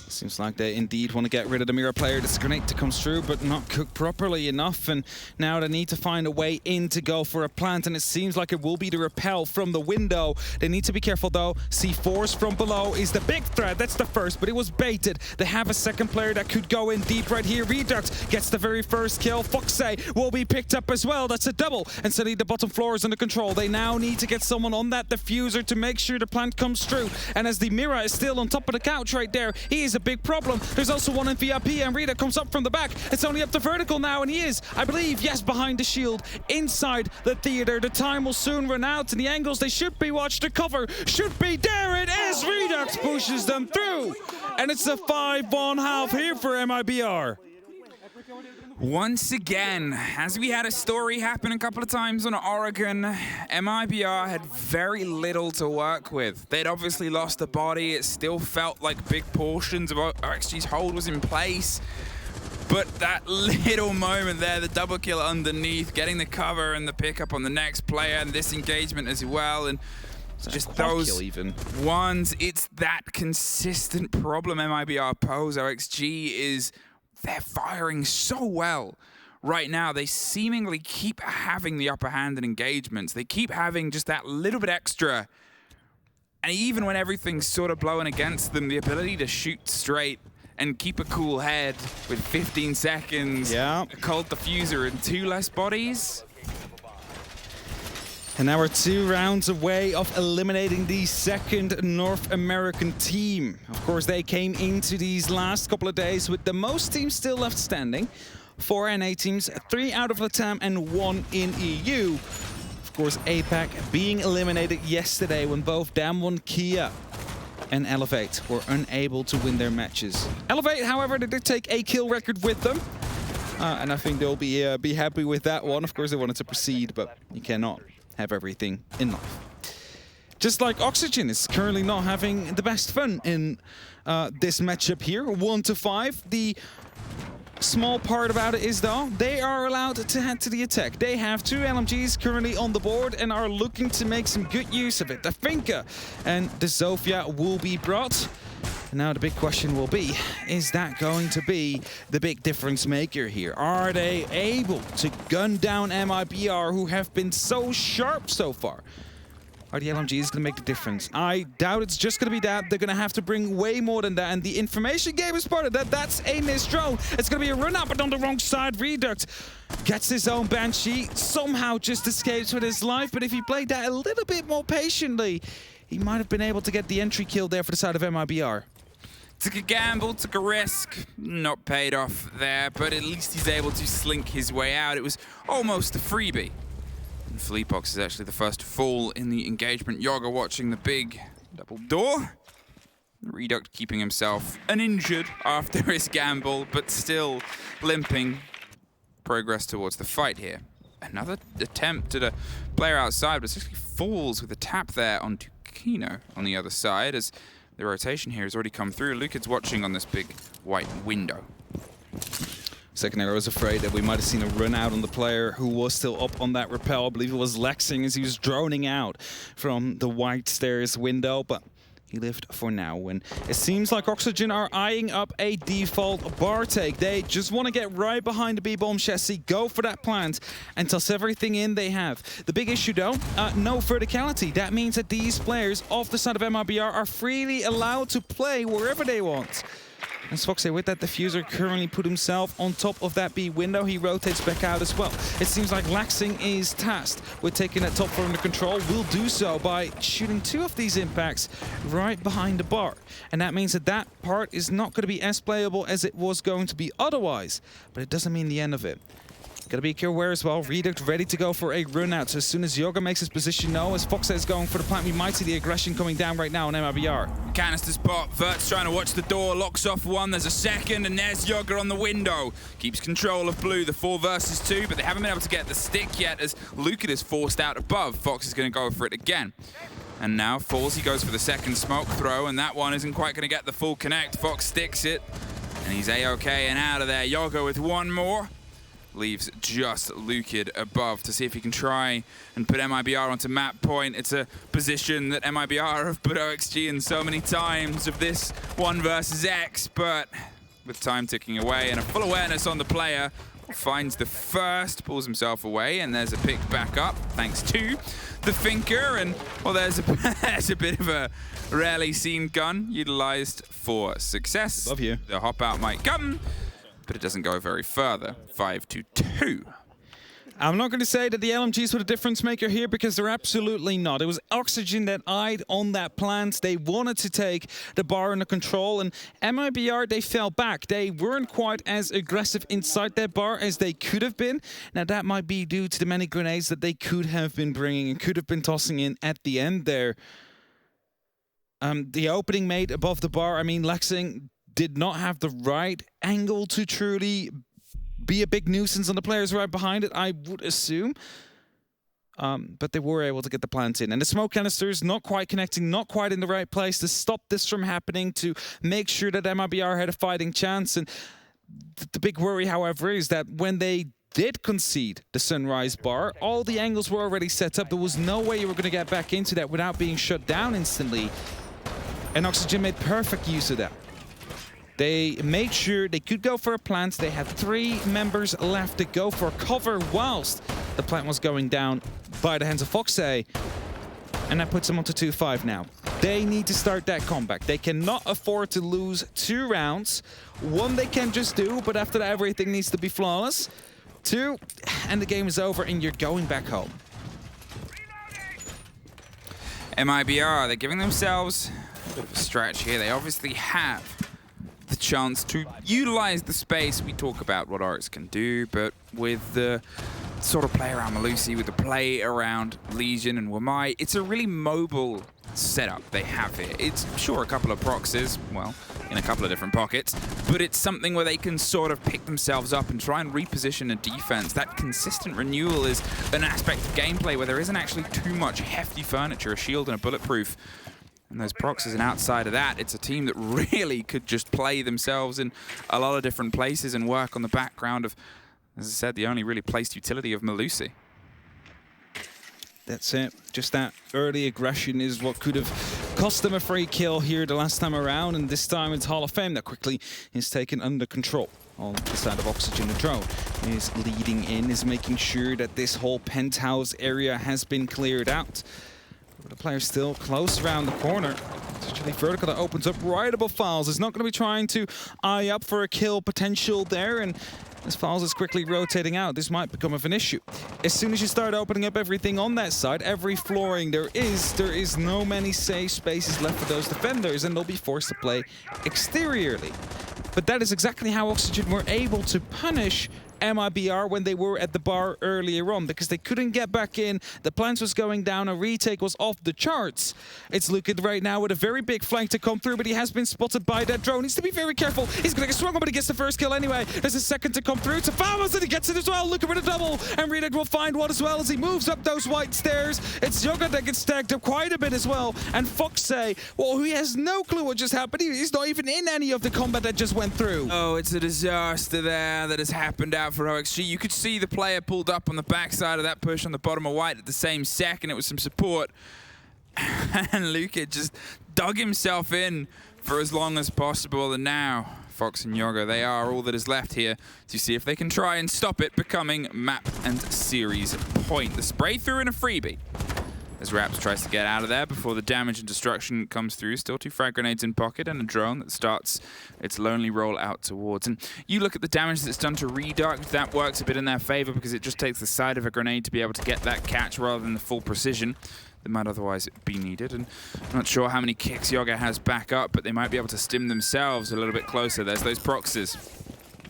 Seems like they indeed want to get rid of the mirror player. This grenade to come through, but not cooked properly enough. And now they need to find a way in to go for a plant. And it seems like it will be the repel from the window. They need to be careful, though. C4s from below is the big threat. That's the first, but it was baited. They have a second player that could go in deep right here. Reduct gets the very first kill. Foxy will be picked up as well. That's a double. And suddenly the bottom floor is under control. They now need to get someone on that diffuser to make sure the plant comes through. And as the mirror is still on top of the couch right there, he is a big problem. There's also one in VIP, and Rita comes up from the back. It's only up to vertical now, and he is, I believe, yes, behind the shield, inside the theater. The time will soon run out, and the angles they should be watched. The cover should be there. It is. Redux pushes them through, and it's a 5-1 here for MIBR. Once again, as we had a story happen a couple of times on Oregon, MIBR had very little to work with. They'd obviously lost a body. It still felt like big portions of RXG's hold was in place. But that little moment there, the double kill underneath, getting the cover and the pickup on the next player, and this engagement as well, and just those ones, it's that consistent problem MIBR pose. RXG is... they're firing so well right now. They seemingly keep having the upper hand in engagements. They keep having just that little bit extra. And even when everything's sort of blowing against them, the ability to shoot straight and keep a cool head with 15 seconds, a cold diffuser and 2 less bodies. And now we're 2 rounds away of eliminating the second North American team. Of course, they came into these last couple of days with the most teams still left standing. 4 NA teams, 3 out of LATAM and 1 in EU. Of course, APAC being eliminated yesterday when both Damwon, Kia and Elevate were unable to win their matches. Elevate, however, they did take a kill record with them. And I think they'll be happy with that one. Of course, they wanted to proceed, but you cannot have everything in life. Just like Oxygen is currently not having the best fun in this matchup here. 1-5. The small part about it is, though, they are allowed to head to the attack. They have 2 LMGs currently on the board and are looking to make some good use of it. The Finka and the Zofia will be brought. And now the big question will be, is that going to be the big difference maker here? Are they able to gun down MIBR, who have been so sharp so far? Are the LMGs going to make the difference? I doubt it's just going to be that. They're going to have to bring way more than that. And the information game is part of that. That's a missed drone. It's going to be a run up, but on the wrong side. Reduct gets his own Banshee. Somehow just escapes with his life. But if he played that a little bit more patiently, he might have been able to get the entry kill there for the side of MIBR. Took a gamble, took a risk, not paid off there, but at least he's able to slink his way out. It was almost a freebie. And Fleetbox is actually the first to fall in the engagement. Yoga watching the big double door. Reduct keeping himself uninjured after his gamble, but still limping. Progress towards the fight here. Another attempt at a player outside, but essentially falls with a tap there onto Kino on the other side, as the rotation here has already come through. Lucad's watching on this big white window. Second arrow was afraid that we might have seen a run out on the player who was still up on that rappel. I believe it was Lexing as he was droning out from the white stairs window, but he lived for now. And it seems like Oxygen are eyeing up a default bar take. They just want to get right behind the B-bomb chassis, go for that plant, and toss everything in they have. The big issue, though, no verticality. That means that these players off the side of MIBR are freely allowed to play wherever they want. And Foxy, with that diffuser, currently put himself on top of that B window. He rotates back out as well. It seems like Laxing is tasked with taking that top floor under control. Will do so by shooting 2 of these impacts right behind the bar. And that means that that part is not going to be as playable as it was going to be otherwise. But it doesn't mean the end of it. Gotta be aware as well. Reduct ready to go for a run out. So as soon as Yoga makes his position known, as Fox is going for the plant, we might see the aggression coming down right now on MIBR. Canister spot. Vert's trying to watch the door. Locks off one. There's a second, and there's Yoga on the window. Keeps control of blue. The 4 versus 2, but they haven't been able to get the stick yet as Lucad is forced out above. Fox is going to go for it again. And now Falls, he goes for the second smoke throw, and that one isn't quite going to get the full connect. Fox sticks it, and he's A-OK and out of there. Yoga with one more. leaves just Lukid above to see if he can try and put MIBR onto map point. It's a position that MIBR have put OXG in so many times of this 1 versus X, but with time ticking away and a full awareness on the player, finds the first, pulls himself away, and there's a pick back up thanks to the Finker, and well, there's a bit of a rarely seen gun utilized for success. Love you. The hop out might come, but it doesn't go very further. 5-2. I'm not going to say that the LMGs were the difference maker here, because they're absolutely not. It was Oxygen that eyed on that plant. They wanted to take the bar under control, and MIBR, they fell back. They weren't quite as aggressive inside that bar as they could have been. Now, that might be due to the many grenades that they could have been bringing and could have been tossing in at the end there. The opening made above the bar, I mean, Lexing did not have the right angle to truly be a big nuisance on the players right behind it, I would assume. But they were able to get the plant in. And the smoke canisters not quite connecting, not quite in the right place to stop this from happening, to make sure that MIBR had a fighting chance. And the big worry, however, is that when they did concede the sunrise bar, all the angles were already set up. There was no way you were going to get back into that without being shut down instantly. And Oxygen made perfect use of that. They made sure they could go for a plant. They had 3 members left to go for cover whilst the plant was going down by the hands of Foxay. And that puts them onto 2-5 now. They need to start that comeback. They cannot afford to lose 2 rounds. 1 they can just do, but after that everything needs to be flawless. 2, and the game is over and you're going back home. MIBR, they're giving themselves a bit of a stretch here. They obviously have the chance to utilize the space. We talk about what Oryx can do, but with the sort of play around Melusi, with the play around Legion and Wamai, it's a really mobile setup they have here. It's sure a couple of proxies, well, in a couple of different pockets, but it's something where they can sort of pick themselves up and try and reposition a defense. That consistent renewal is an aspect of gameplay where there isn't actually too much hefty furniture, a shield and a bulletproof. And those proxies, and outside of that, it's a team that really could just play themselves in a lot of different places and work on the background of, as I said, the only really placed utility of Melusi. That's it. Just that early aggression is what could have cost them a free kill here the last time around, and this time it's Hall of Fame that quickly is taken under control. On the side of Oxygen, the drone is leading in, is making sure that this whole penthouse area has been cleared out. The player's still close around the corner. It's actually Vertical that opens up right above Files. Is not going to be trying to eye up for a kill potential there, and as Files is quickly rotating out, this might become of an issue. As soon as you start opening up everything on that side, every flooring there is no many safe spaces left for those defenders, and they'll be forced to play exteriorly. But that is exactly how Oxygen were able to punish MIBR when they were at the bar earlier on, because they couldn't get back in. The plant was going down, a retake was off the charts. It's Lukid right now with a very big flank to come through, but he has been spotted by that drone. Needs to be very careful. He's going to get swung on, but he gets the first kill anyway. There's a second to come through. Tafamos, and he gets it as well. Lukid with a double, and Redak will find one as well as he moves up those white stairs. It's Yoga that gets stacked up quite a bit as well, and Foxay, well, he has no clue what just happened. He's not even in any of the combat that just went through. Oh, it's a disaster there that has happened out for OXG. You could see the player pulled up on the backside of that push on the bottom of white at the same second. It was some support. And Luka just dug himself in for as long as possible. And now, Fox and Yoga, they are all that is left here to see if they can try and stop it becoming map and series point. The spray through in a freebie, as Raps tries to get out of there before the damage and destruction comes through. Still 2 frag grenades in pocket and a drone that starts its lonely roll out towards. And you look at the damage that's done to Reduct, that works a bit in their favor because it just takes the side of a grenade to be able to get that catch rather than the full precision that might otherwise be needed. And I'm not sure how many kicks Yoga has back up, but they might be able to stim themselves a little bit closer. There's those proxies.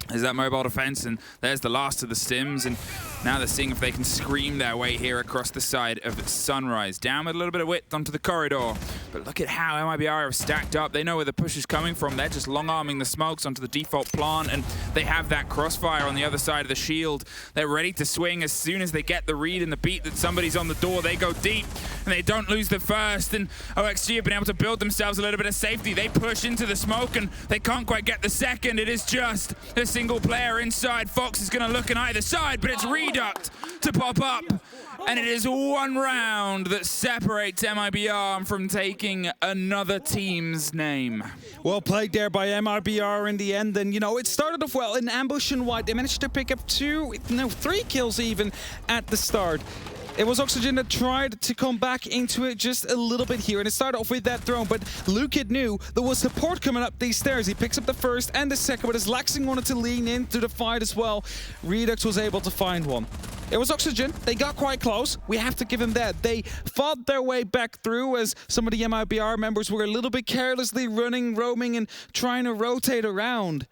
There's that mobile defense, and there's the last of the stims, and now they're seeing if they can scream their way here across the side of Sunrise. Down with a little bit of width onto the corridor. But look at how MIBR have stacked up. They know where the push is coming from. They're just long-arming the smokes onto the default plant, and they have that crossfire on the other side of the shield. They're ready to swing as soon as they get the read and the beat that somebody's on the door. They go deep, and they don't lose the first, and OXG have been able to build themselves a little bit of safety. They push into the smoke, and they can't quite get the second. It is just a single player inside. Fox is going to look on either side, but it's Reduct to pop up. And it is one round that separates MIBR from taking another team's name. Well played there by MIBR in the end. And, you know, it started off well in ambush and white. They managed to pick up 3 kills even at the start. It was Oxygen that tried to come back into it just a little bit here, and it started off with that throne, but Lukid knew there was support coming up these stairs. He picks up the first and the second, but as Laxing wanted to lean into the fight as well, Redux was able to find one. It was Oxygen. They got quite close. We have to give them that. They fought their way back through as some of the MIBR members were a little bit carelessly running, roaming, and trying to rotate around,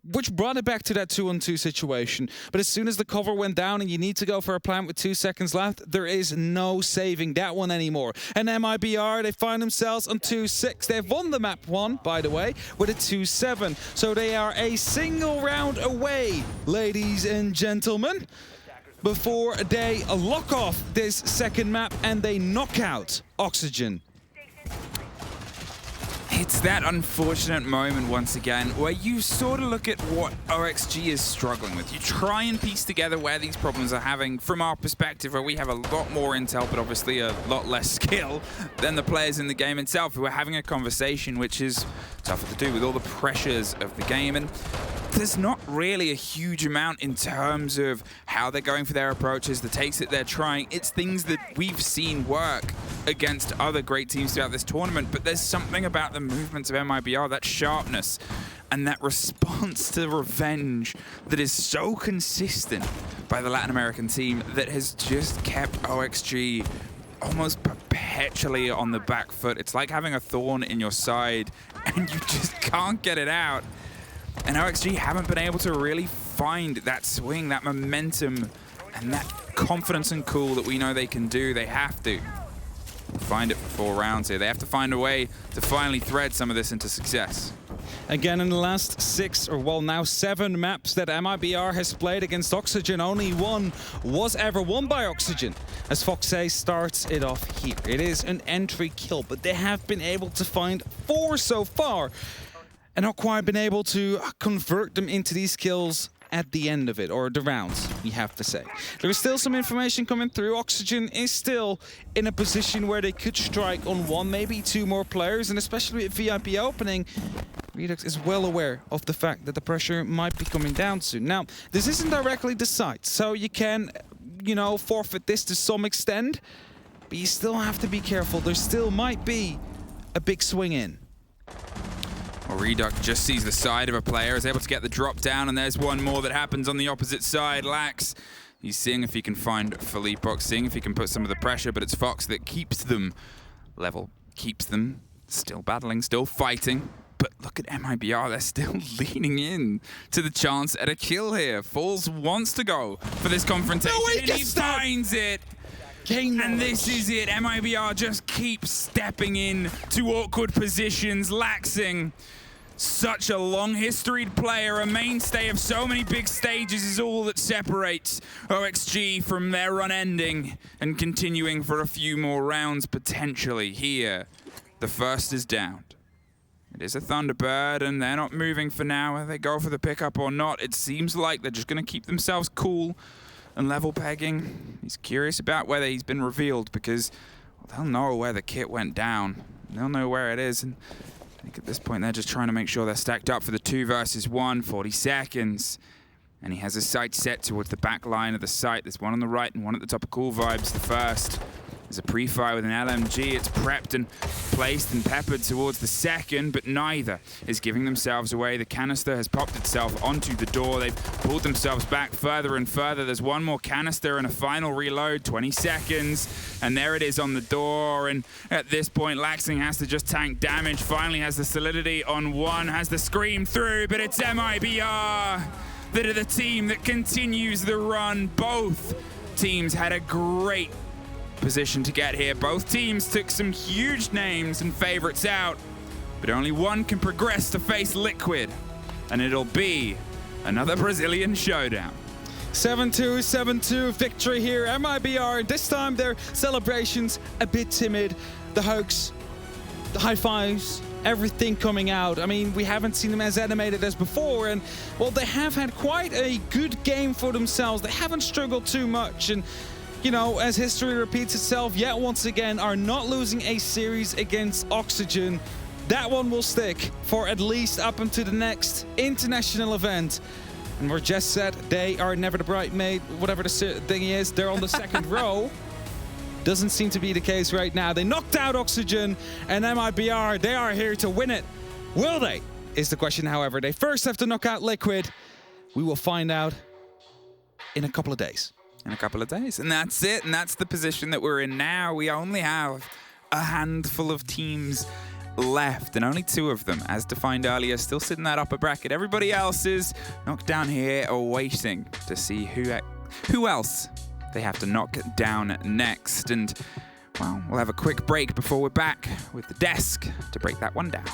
which brought it back to that 2-on-2 situation. But as soon as the cover went down and you need to go for a plant with 2 seconds left, there is no saving that one anymore. And MIBR, they find themselves on 2-6. They've won the map 1, by the way, with a 2-7. So they are a single round away, ladies and gentlemen, before they lock off this second map and they knock out Oxygen. It's that unfortunate moment once again where you sort of look at what OXG is struggling with. You try and piece together where these problems are having from our perspective, where we have a lot more intel but obviously a lot less skill than the players in the game itself who are having a conversation which is tougher to do with all the pressures of the game. And there's not really a huge amount in terms of how they're going for their approaches, the takes that they're trying. It's things that we've seen work against other great teams throughout this tournament, but there's something about the movements of MIBR, that sharpness and that response to revenge that is so consistent by the Latin American team that has just kept OXG almost perpetually on the back foot. It's like having a thorn in your side and you just can't get it out. And OXG haven't been able to really find that swing, that momentum, and that confidence and cool that we know they can do. They have to find it for 4 rounds here. They have to find a way to finally thread some of this into success. Again, in the last 6, or well, now 7 maps that MIBR has played against Oxygen, only one was ever won by Oxygen, as Foxay starts it off here. It is an entry kill, but they have been able to find 4 so far, and not quite been able to convert them into these kills at the end of it, or the rounds, we have to say. There is still some information coming through. Oxygen is still in a position where they could strike on 1, maybe 2 more players, and especially with VIP opening, Redux is well aware of the fact that the pressure might be coming down soon. Now, this isn't directly the site, so you can, you know, forfeit this to some extent, but you still have to be careful. There still might be a big swing in. Well, Reduct just sees the side of a player, is able to get the drop down, and there's one more that happens on the opposite side. Lax, he's seeing if he can find Felipox, seeing if he can put some of the pressure, but it's Fox that keeps them level, keeps them still battling, still fighting. But look at MIBR, they're still leaning in to the chance at a kill here. Falls wants to go for this confrontation, and he finds it. And this is it. MIBR just keeps stepping in to awkward positions. Laxing, such a long historied player, a mainstay of so many big stages, is all that separates OXG from their run ending and continuing for a few more rounds potentially here. The first is downed. It is a Thunderbird, and they're not moving for now. Whether they go for the pickup or not, it seems like they're just going to keep themselves cool and level pegging. He's curious about whether he's been revealed, because they'll know where the kit went down. They'll know where it is, and I think at this point they're just trying to make sure they're stacked up for the 2 versus 1, 40 seconds. And he has his sight set towards the back line of the site. There's one on the right and one at the top of Cool Vibes. The first is a pre-fire with an LMG. It's prepped and placed and peppered towards the second, but neither is giving themselves away. The canister has popped itself onto the door. They've pulled themselves back further and further. There's one more canister and a final reload, 20 seconds, and there it is on the door. And at this point, Laxing has to just tank damage. Finally has the solidity on 1, has the scream through, but it's MIBR that are the team that continues the run. Both teams had a great position to get here. Both teams took some huge names and favorites out, but only one can progress to face Liquid, and it'll be another Brazilian showdown. 7-2, 7-2 victory here. MIBR, this time their celebrations a bit timid. The hugs, the high fives, everything coming out. I mean, we haven't seen them as animated as before, and well, they have had quite a good game for themselves. They haven't struggled too much, and you know, as history repeats itself yet once again, are not losing a series against Oxygen. That one will stick for at least up until the next international event. And we're just said they are never the bridesmaid, whatever the thing is. They're on the second row. Doesn't seem to be the case right now. They knocked out Oxygen, and MIBR, they are here to win it. Will they? Is the question, however. They first have to knock out Liquid. We will find out in a couple of days. In a couple of days. And that's it. And that's the position that we're in now. We only have a handful of teams left, and only 2 of them, as defined earlier, still sit in that upper bracket. Everybody else is knocked down here or waiting to see who else they have to knock down next. And, well, we'll have a quick break before we're back with the desk to break that one down.